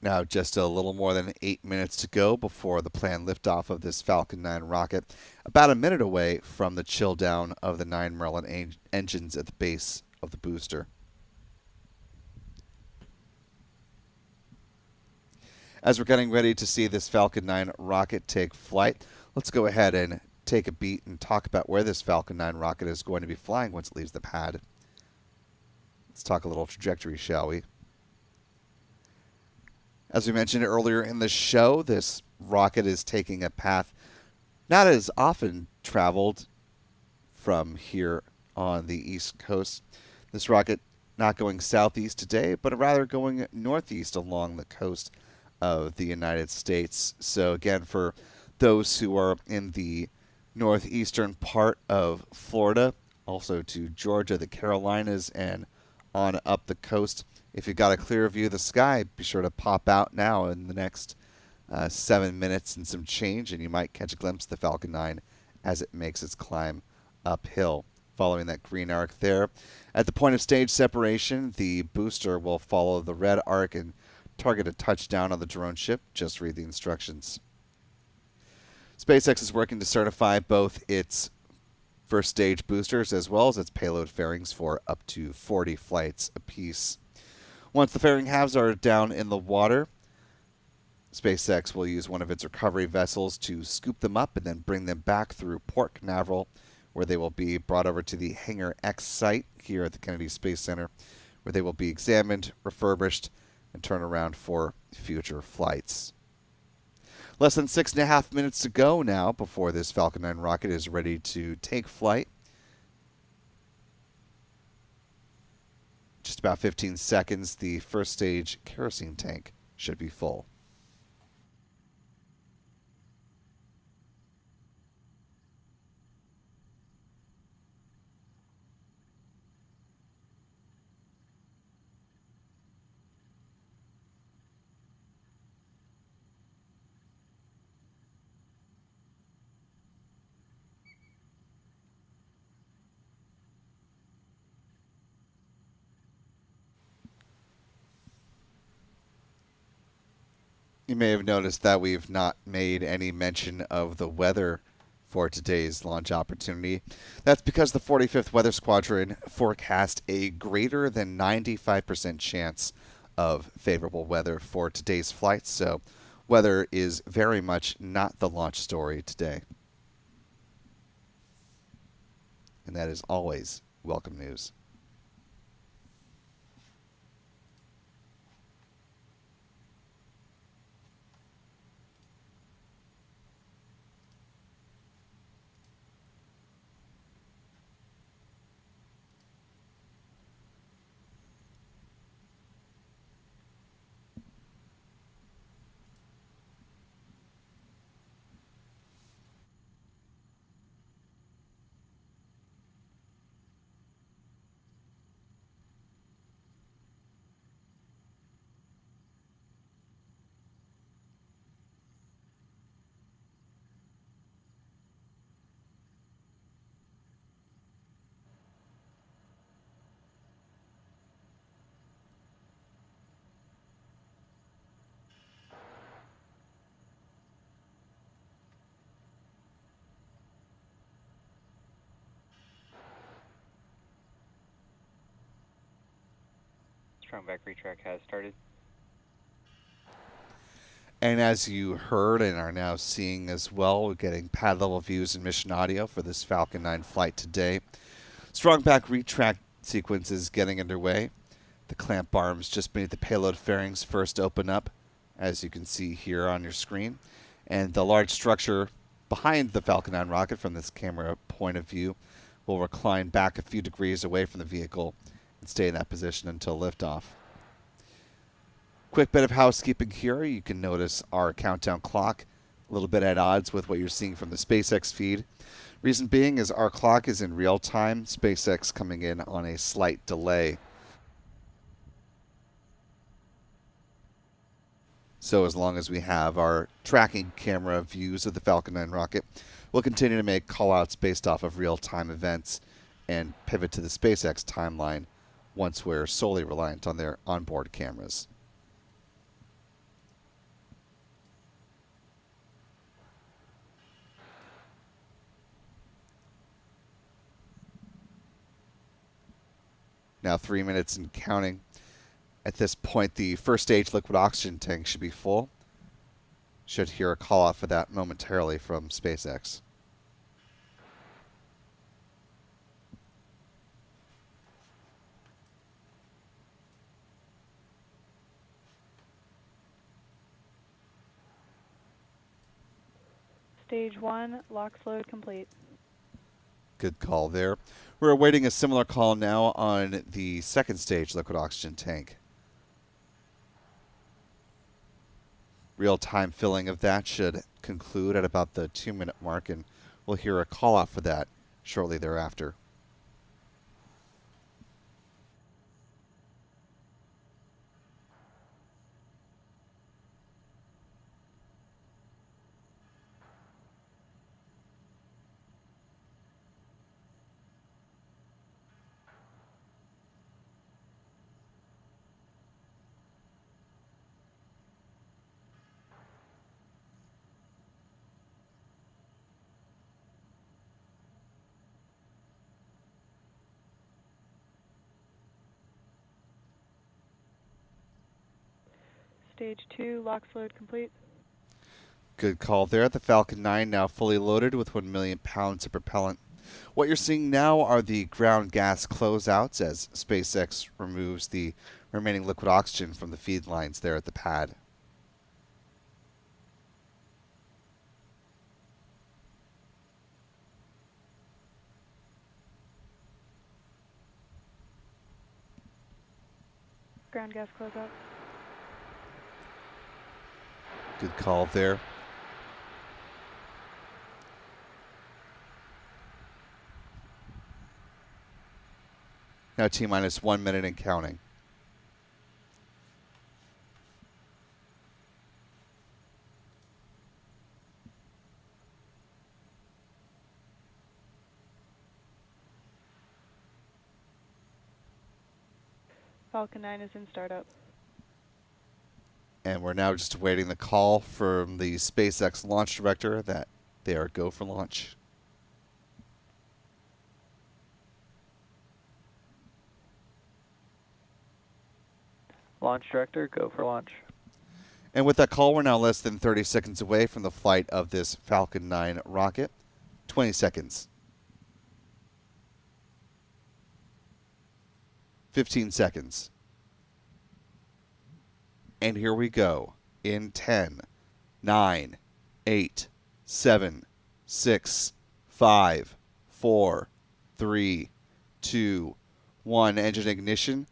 Now, just a little more than 8 minutes to go before the planned liftoff of this Falcon 9 rocket, about a minute away from the chill down of the 9 Merlin engines at the base of the booster. As we're getting ready to see this Falcon 9 rocket take flight, let's go ahead and take a beat and talk about where this Falcon 9 rocket is going to be flying once it leaves the pad. Let's talk a little trajectory, shall we? As we mentioned earlier in the show, this rocket is taking a path not as often traveled from here on the East Coast. This rocket not going southeast today, but rather going northeast along the coast of the United States. So again, for those who are in the northeastern part of Florida, also to Georgia, the Carolinas, and on up the coast, if you've got a clear view of the sky, be sure to pop out now in the next 7 minutes and some change, and you might catch a glimpse of the Falcon 9 as it makes its climb uphill. Following that green arc there. At the point of stage separation, the booster will follow the red arc and target a touchdown on the drone ship. Just read the instructions. SpaceX is working to certify both its first stage boosters as well as its payload fairings for up to 40 flights apiece. Once the fairing halves are down in the water, SpaceX will use one of its recovery vessels to scoop them up and then bring them back through Cape Canaveral, where they will be brought over to the Hangar X site here at the Kennedy Space Center, where they will be examined, refurbished, and turned around for future flights. Less than 6.5 minutes to go now before this Falcon 9 rocket is ready to take flight. Just about 15 seconds, the first stage kerosene tank should be full. You may have noticed that we've not made any mention of the weather for today's launch opportunity. That's because the 45th Weather Squadron forecast a greater than 95% chance of favorable weather for today's flight, so weather is very much not the launch story today. And that is always welcome news. Strong back retrack has started. And as you heard and are now seeing as well, we're getting pad level views and mission audio for this Falcon 9 flight today. Strong back retract sequence is getting underway. The clamp arms just beneath the payload fairings first open up, as you can see here on your screen. And the large structure behind the Falcon 9 rocket from this camera point of view will recline back a few degrees away from the vehicle and stay in that position until liftoff. Quick bit of housekeeping here. You can notice our countdown clock a little bit at odds with what you're seeing from the SpaceX feed. Reason being is our clock is in real time, SpaceX coming in on a slight delay. So as long as we have our tracking camera views of the Falcon 9 rocket, we'll continue to make callouts based off of real-time events and pivot to the SpaceX timeline once we're solely reliant on their onboard cameras. Now 3 minutes and counting. At this point, the first stage liquid oxygen tank should be full. Should hear a call out for that momentarily from SpaceX. Stage 1, LOX load complete. Good call there. We're awaiting a similar call now on the second stage liquid oxygen tank. Real-time filling of that should conclude at about the 2-minute mark, and we'll hear a call out for that shortly thereafter. Stage 2, LOX load complete. Good call there. The Falcon 9 now fully loaded with 1 million pounds of propellant. What you're seeing now are the ground gas closeouts as SpaceX removes the remaining liquid oxygen from the feed lines there at the pad. Ground gas closeout. Good call there. Now T-minus 1 minute and counting. Falcon 9 is in startup. And we're now just awaiting the call from the SpaceX launch director that they are go for launch. Launch director, go for launch. And with that call, we're now less than 30 seconds away from the flight of this Falcon 9 rocket. 20 seconds. 15 seconds. And here we go in 10, 9, 8, 7, 6, 5, 4, 3, 2, 1. Engine ignition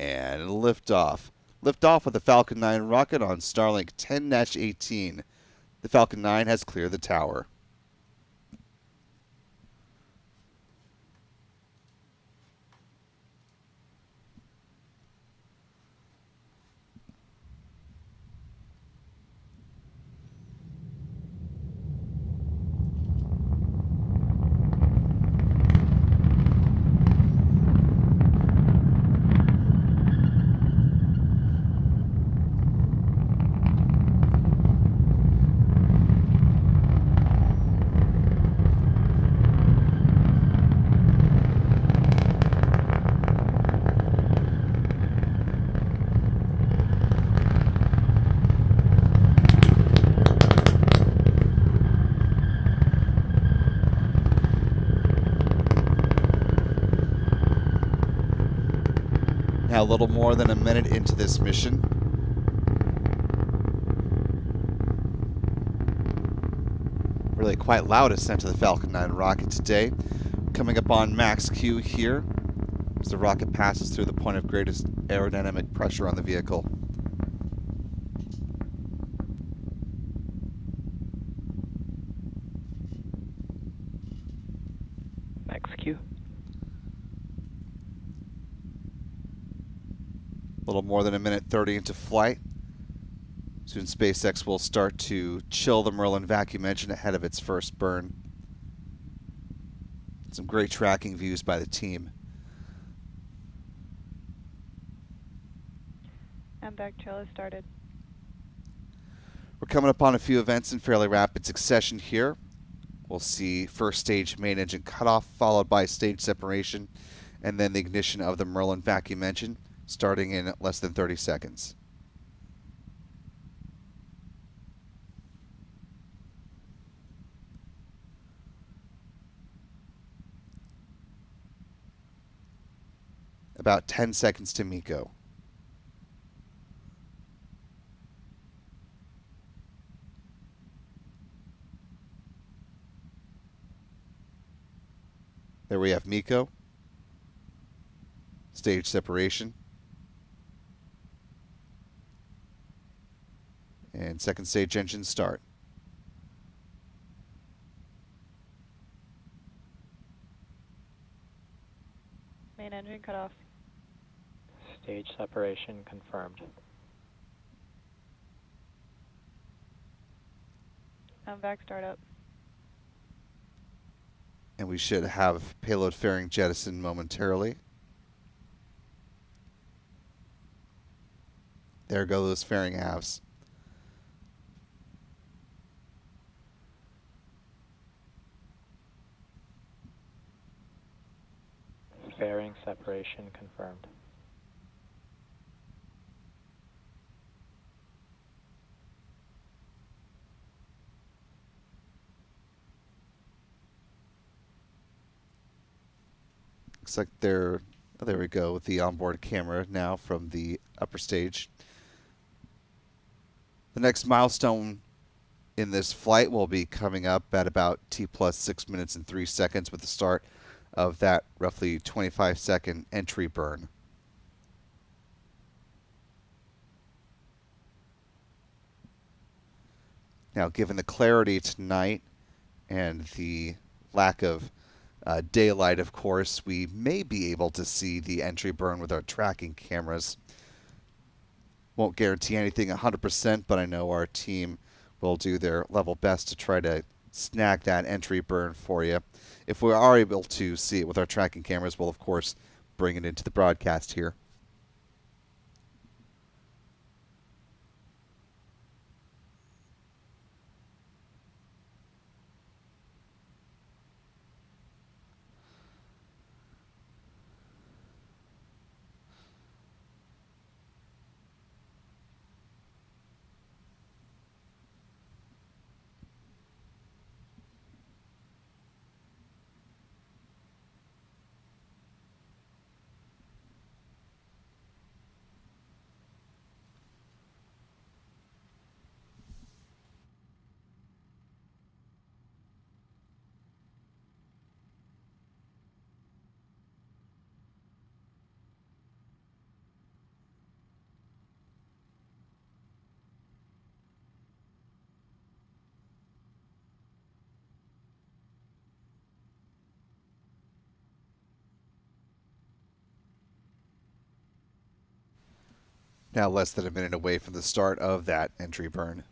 and liftoff. Liftoff with the Falcon 9 rocket on Starlink 10-18. The Falcon 9 has cleared the tower. Now a little more than a minute into this mission. Really quite loud ascent of the Falcon 9 rocket today. Coming up on max Q here as the rocket passes through the point of greatest aerodynamic pressure on the vehicle. Max Q. A little more than a minute 30 into flight. Soon SpaceX will start to chill the Merlin vacuum engine ahead of its first burn. Some great tracking views by the team. MVAC trail has started. We're coming up on a few events in fairly rapid succession here. We'll see first stage main engine cutoff, followed by stage separation, and then the ignition of the Merlin vacuum engine, starting in less than 30 seconds. About 10 seconds to MECO. There we have MECO. Stage separation. And second stage engine start. Main engine cut off. Stage separation confirmed. MVAC startup. And we should have payload fairing jettison momentarily. There go those fairing halves. Fairing separation confirmed. Looks like they're, oh, there we go, with the onboard camera now from the upper stage. The next milestone in this flight will be coming up at about T plus 6 minutes and 3 seconds with the start of that roughly 25-second entry burn. Now, given the clarity tonight and the lack of daylight, of course, we may be able to see the entry burn with our tracking cameras. Won't guarantee anything 100%, but I know our team will do their level best to try to snag that entry burn for you. If we are able to see it with our tracking cameras, we'll, of course, bring it into the broadcast here. Now less than a minute away from the start of that entry burn.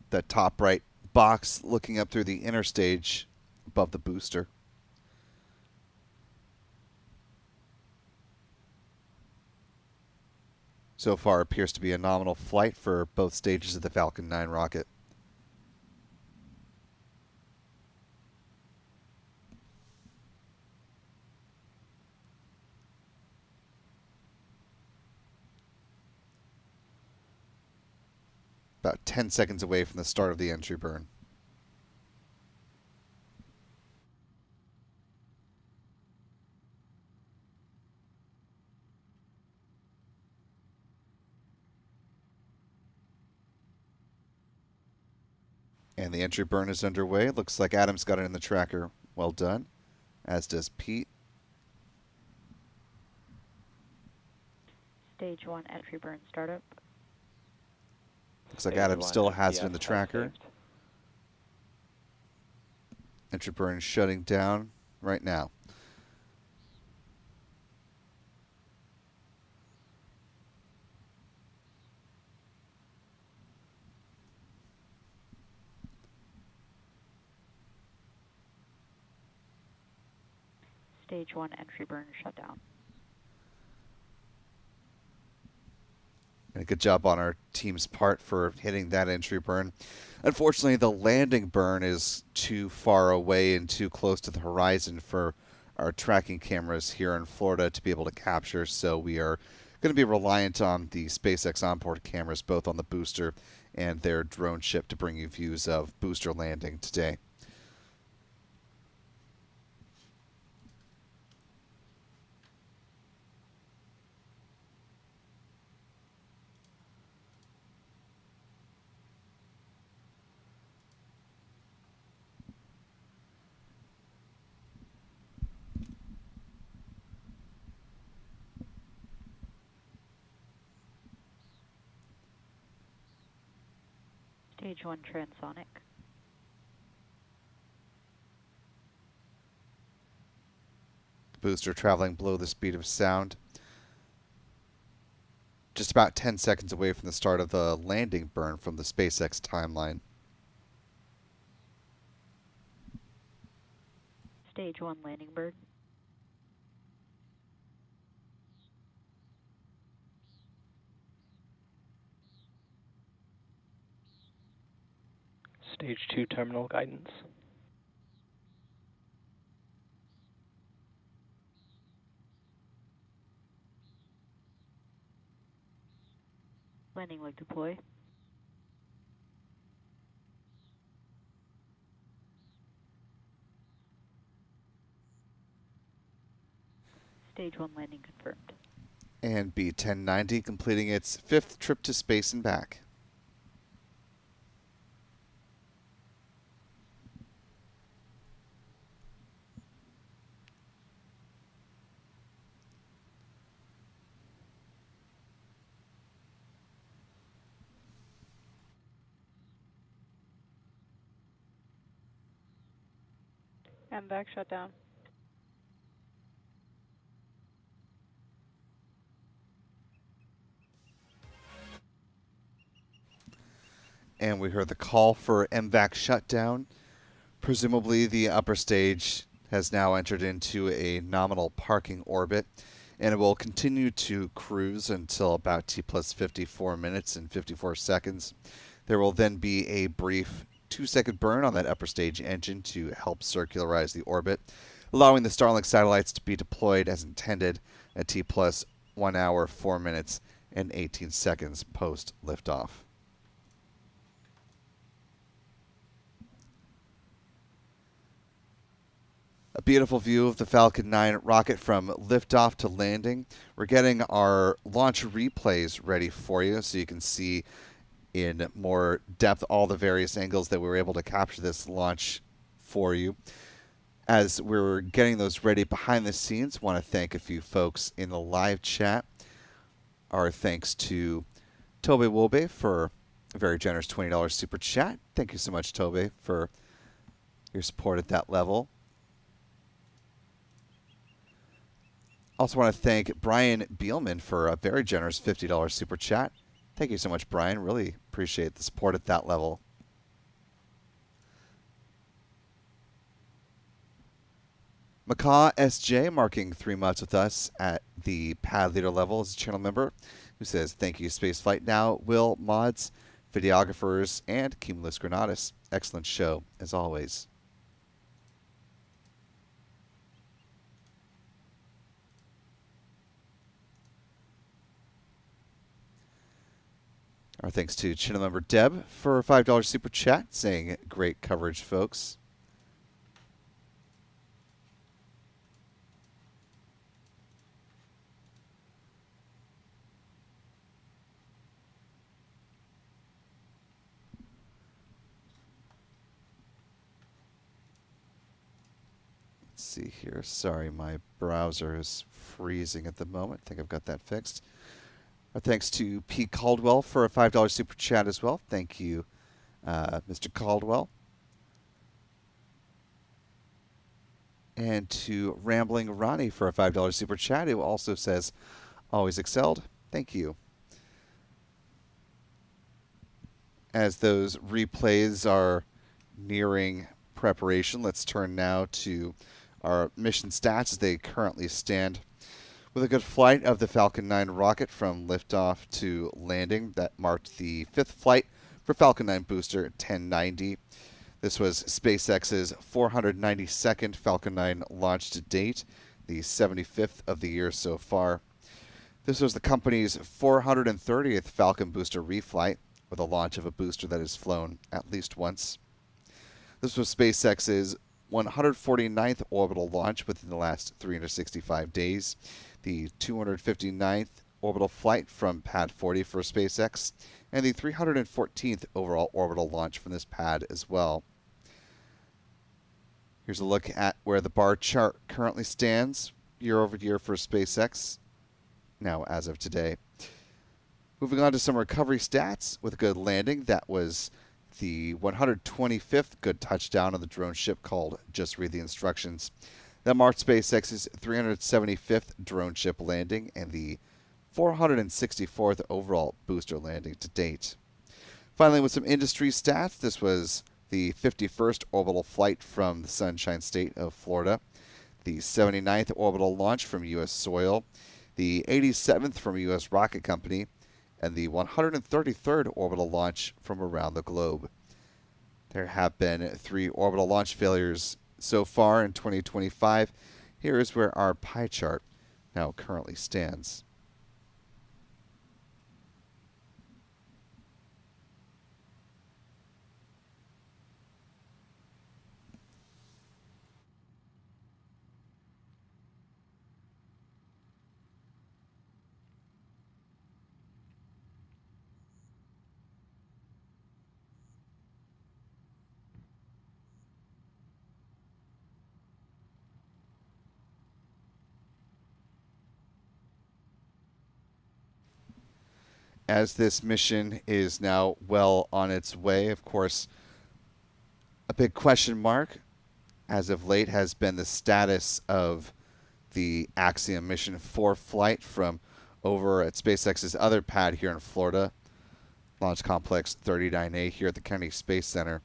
That top right box looking up through the inner stage above the booster. So far appears to be a nominal flight for both stages of the Falcon 9 rocket. About 10 seconds away from the start of the entry burn. And the entry burn is underway. Looks like Adam's got it in the tracker. Well done. As does Pete. Stage 1 entry burn startup. Looks like Stage Adam 1 still has it FPS in the has tracker. saved. Entry burn shutting down right now. Stage 1 entry burn shut down. And a good job on our team's part for hitting that entry burn. Unfortunately, the landing burn is too far away and too close to the horizon for our tracking cameras here in Florida to be able to capture, so we are going to be reliant on the SpaceX onboard cameras, both on the booster and their drone ship, to bring you views of booster landing today. Stage 1 transonic. Booster traveling below the speed of sound. Just about 10 seconds away from the start of the landing burn from the SpaceX timeline. Stage 1 landing bird. Stage 2 terminal guidance. Landing leg deploy. Stage 1 landing confirmed. And B-1090 completing its 5th trip to space and back. MVAC shut down. And we heard the call for MVAC shutdown. Presumably the upper stage has now entered into a nominal parking orbit, and it will continue to cruise until about T plus 54 minutes and 54 seconds. There will then be a brief 2-second burn on that upper stage engine to help circularize the orbit, allowing the Starlink satellites to be deployed as intended at T plus 1 hour, 4 minutes, and 18 seconds post liftoff. A beautiful view of the Falcon 9 rocket from liftoff to landing. We're getting our launch replays ready for you so you can see in more depth all the various angles that we were able to capture this launch for you. As we're getting those ready behind the scenes, want to thank a few folks in the live chat. Our thanks to Tobe Wobe for a very generous $20 super chat. Thank you so much, Tobe, for your support at that level. Also want to thank Brian Beelman for a very generous $50 super chat. Thank you so much, Brian. Really appreciate the support at that level. Macaw SJ marking 3 months with us at the pad leader level as a channel member, who says, thank you, Spaceflight Now, Will, mods, videographers, and Cumulus Granatus. Excellent show, as always. Our thanks to channel member Deb for a $5 super chat, saying great coverage, folks. Let's see here. Sorry, my browser is freezing at the moment. I think I've got that fixed. Our thanks to P. Caldwell for a $5 super chat as well. Thank you, Mr. Caldwell. And to Rambling Ronnie for a $5 super chat, who also says, always excelled. Thank you. As those replays are nearing preparation, let's turn now to our mission stats as they currently stand. With a good flight of the Falcon 9 rocket from liftoff to landing, that marked the 5th flight for Falcon 9 booster 1090. This was SpaceX's 492nd Falcon 9 launch to date, the 75th of the year so far. This was the company's 430th Falcon booster reflight, with a launch of a booster that has flown at least once. This was SpaceX's 149th orbital launch within the last 365 days, the 259th orbital flight from Pad 40 for SpaceX, and the 314th overall orbital launch from this pad as well. Here's a look at where the bar chart currently stands year over year for SpaceX, now as of today. Moving on to some recovery stats with a good landing. That was the 125th good touchdown on the drone ship called Just Read the Instructions. That marked SpaceX's 375th drone ship landing and the 464th overall booster landing to date. Finally, with some industry stats, this was the 51st orbital flight from the Sunshine State of Florida, the 79th orbital launch from U.S. soil, the 87th from U.S. Rocket Company, and the 133rd orbital launch from around the globe. There have been 3 orbital launch failures so far in 2025. Here is where our pie chart now currently stands. As this mission is now well on its way, of course, a big question mark as of late has been the status of the Axiom Mission 4 flight from over at SpaceX's other pad here in Florida, Launch Complex 39A here at the Kennedy Space Center.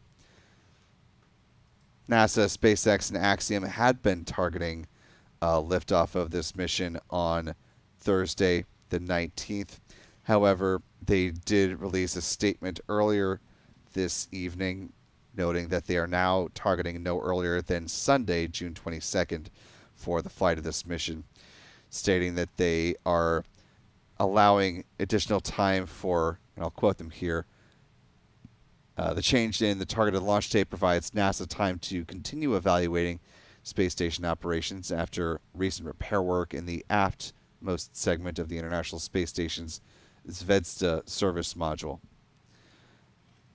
NASA, SpaceX, and Axiom had been targeting liftoff of this mission on Thursday the 19th. However, they did release a statement earlier this evening noting that they are now targeting no earlier than Sunday, June 22nd, for the flight of this mission, stating that they are allowing additional time for, and I'll quote them here, the change in the targeted launch date provides NASA time to continue evaluating space station operations after recent repair work in the aftmost segment of the International Space Station's Zvezda service module.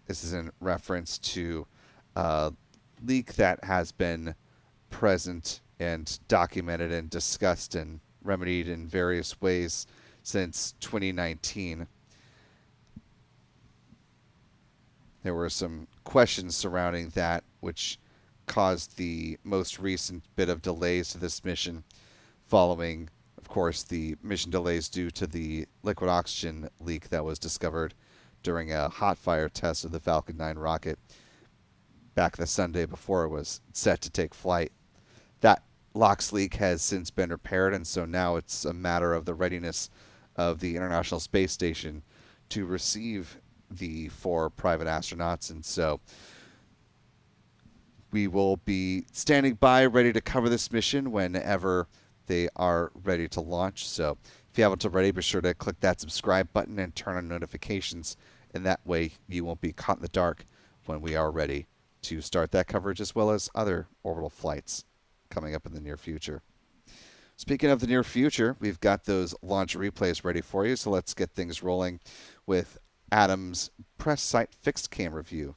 This is in reference to a leak that has been present and documented and discussed and remedied in various ways since 2019. There were some questions surrounding that, which caused the most recent bit of delays to this mission, following, of course, the mission delays due to the liquid oxygen leak that was discovered during a hot fire test of the Falcon 9 rocket back the Sunday before it was set to take flight. That LOX leak has since been repaired, and so now it's a matter of the readiness of the International Space Station to receive the 4 private astronauts, and so we will be standing by ready to cover this mission whenever they are ready to launch. So if you haven't already, be sure to click that subscribe button and turn on notifications, and that way you won't be caught in the dark when we are ready to start that coverage, as well as other orbital flights coming up in the near future. Speaking of the near future, we've got those launch replays ready for you, so let's get things rolling with Adam's press site fixed cam review.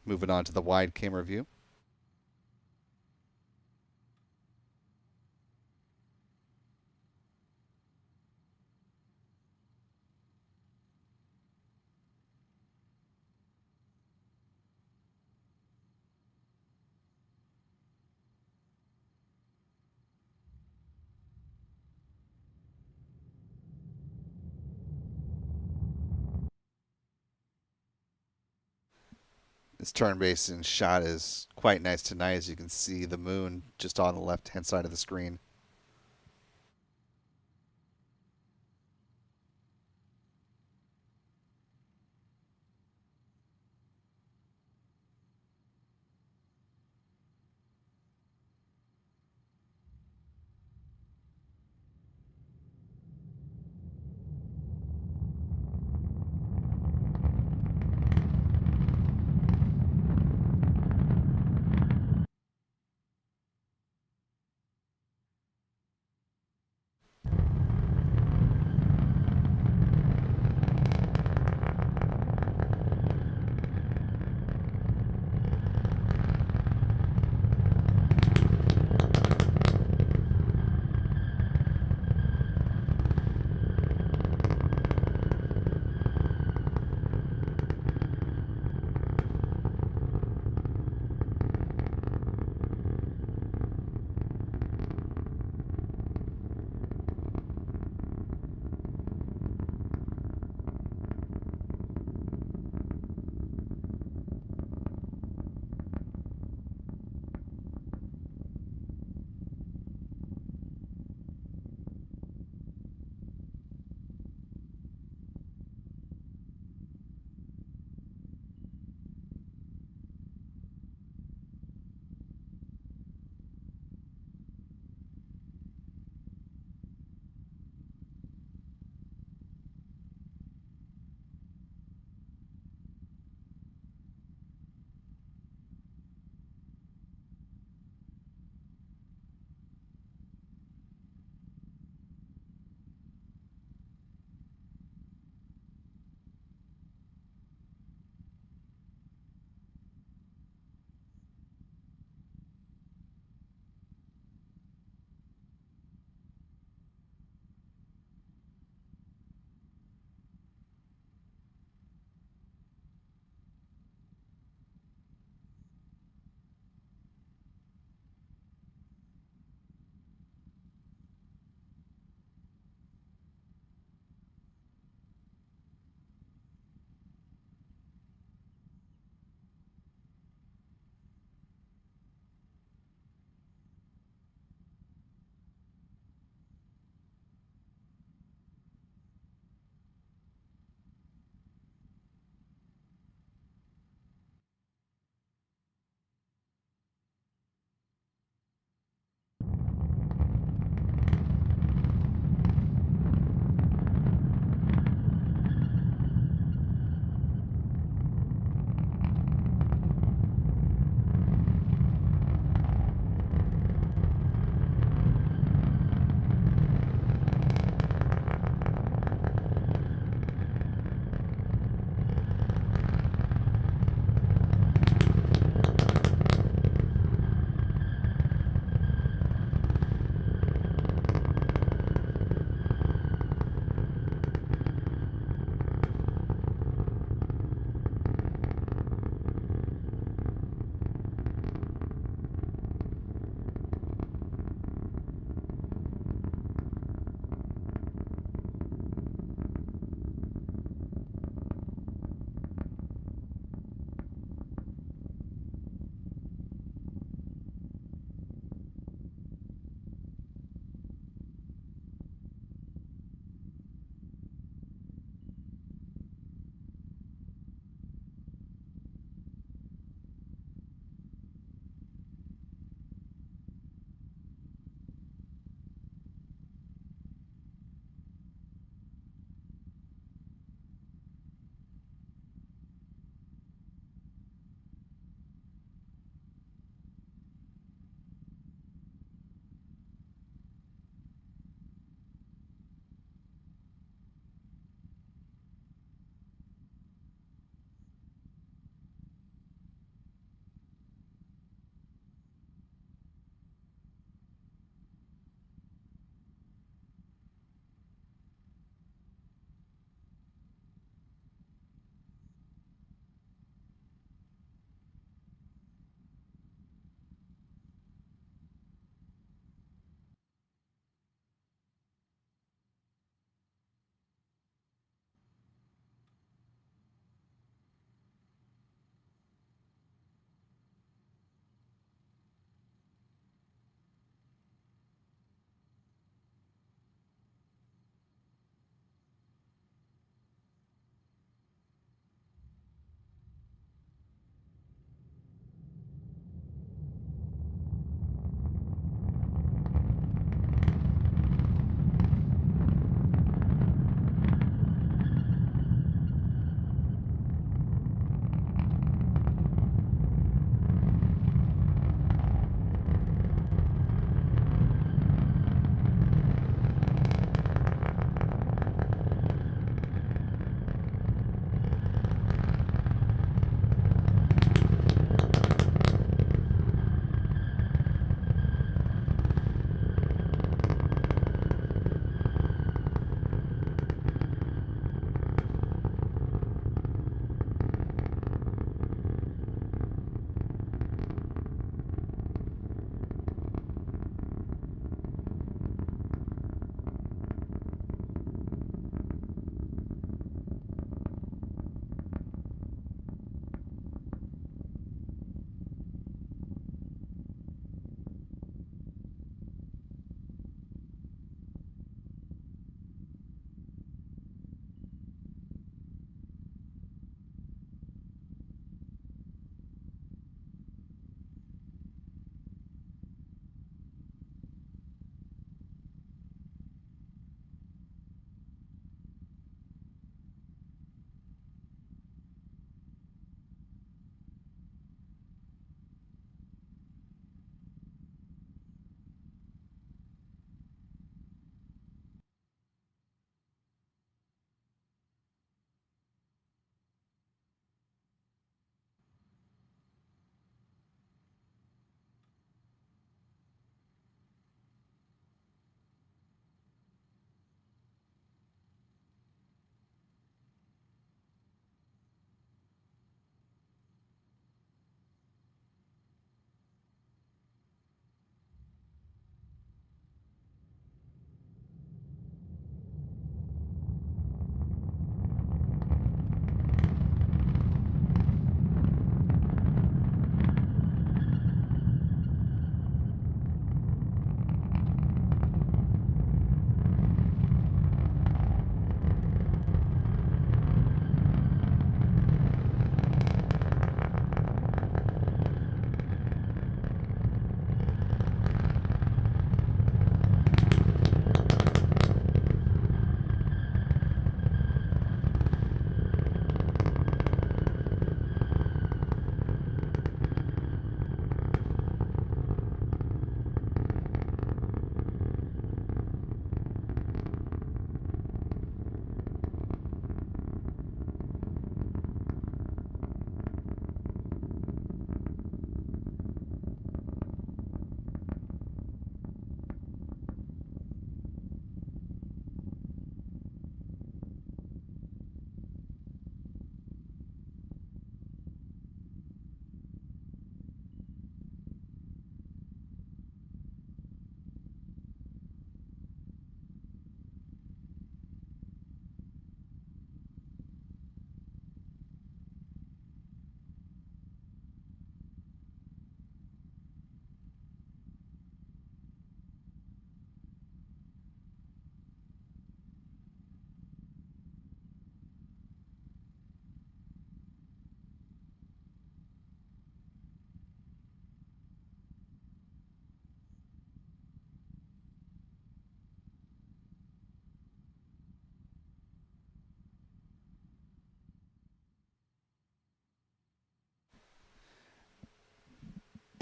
Moving on to the wide camera view. This turn-based shot is quite nice tonight, as you can see the moon just on the left-hand side of the screen.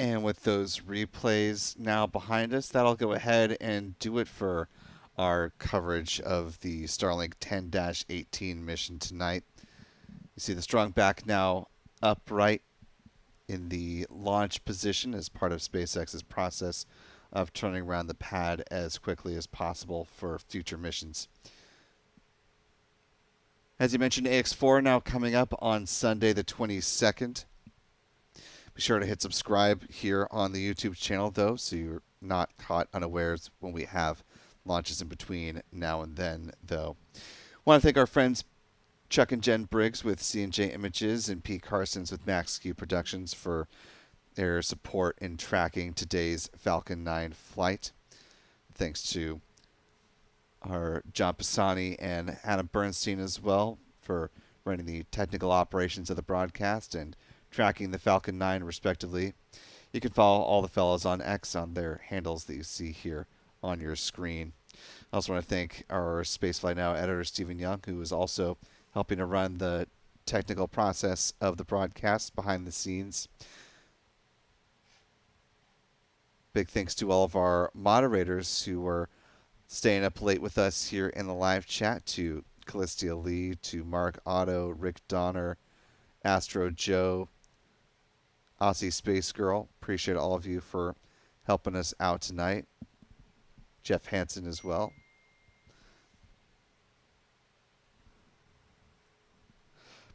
And with those replays now behind us, that'll go ahead and do it for our coverage of the Starlink 10-18 mission tonight. You see the strong back now upright in the launch position as part of SpaceX's process of turning around the pad as quickly as possible for future missions. As you mentioned, AX4 now coming up on Sunday the 22nd. Be sure to hit subscribe here on the YouTube channel, though, so you're not caught unawares when we have launches in between now and then, though. Want to thank our friends Chuck and Jen Briggs with C&J Images and Pete Carsons with Max Q Productions for their support in tracking today's Falcon 9 flight. Thanks to our John Pisani and Adam Bernstein as well for running the technical operations of the broadcast and tracking the Falcon 9 respectively. You can follow all the fellows on X on their handles that you see here on your screen. I also want to thank our Spaceflight Now editor, Stephen Young, who is also helping to run the technical process of the broadcast behind the scenes. Big thanks to all of our moderators who were staying up late with us here in the live chat, to Callistia Lee, to Mark Otto, Rick Donner, Astro Joe, Aussie Space Girl. Appreciate all of you for helping us out tonight. Jeff Hansen as well.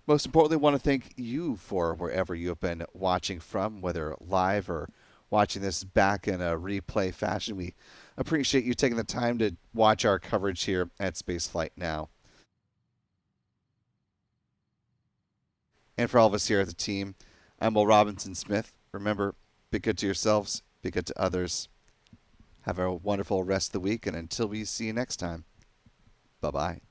Most importantly, want to thank you for wherever you have been watching from, whether live or watching this back in a replay fashion. We appreciate you taking the time to watch our coverage here at Spaceflight Now. And for all of us here at the team, I'm Will Robinson Smith. Remember, be good to yourselves, be good to others. Have a wonderful rest of the week, and until we see you next time, bye-bye.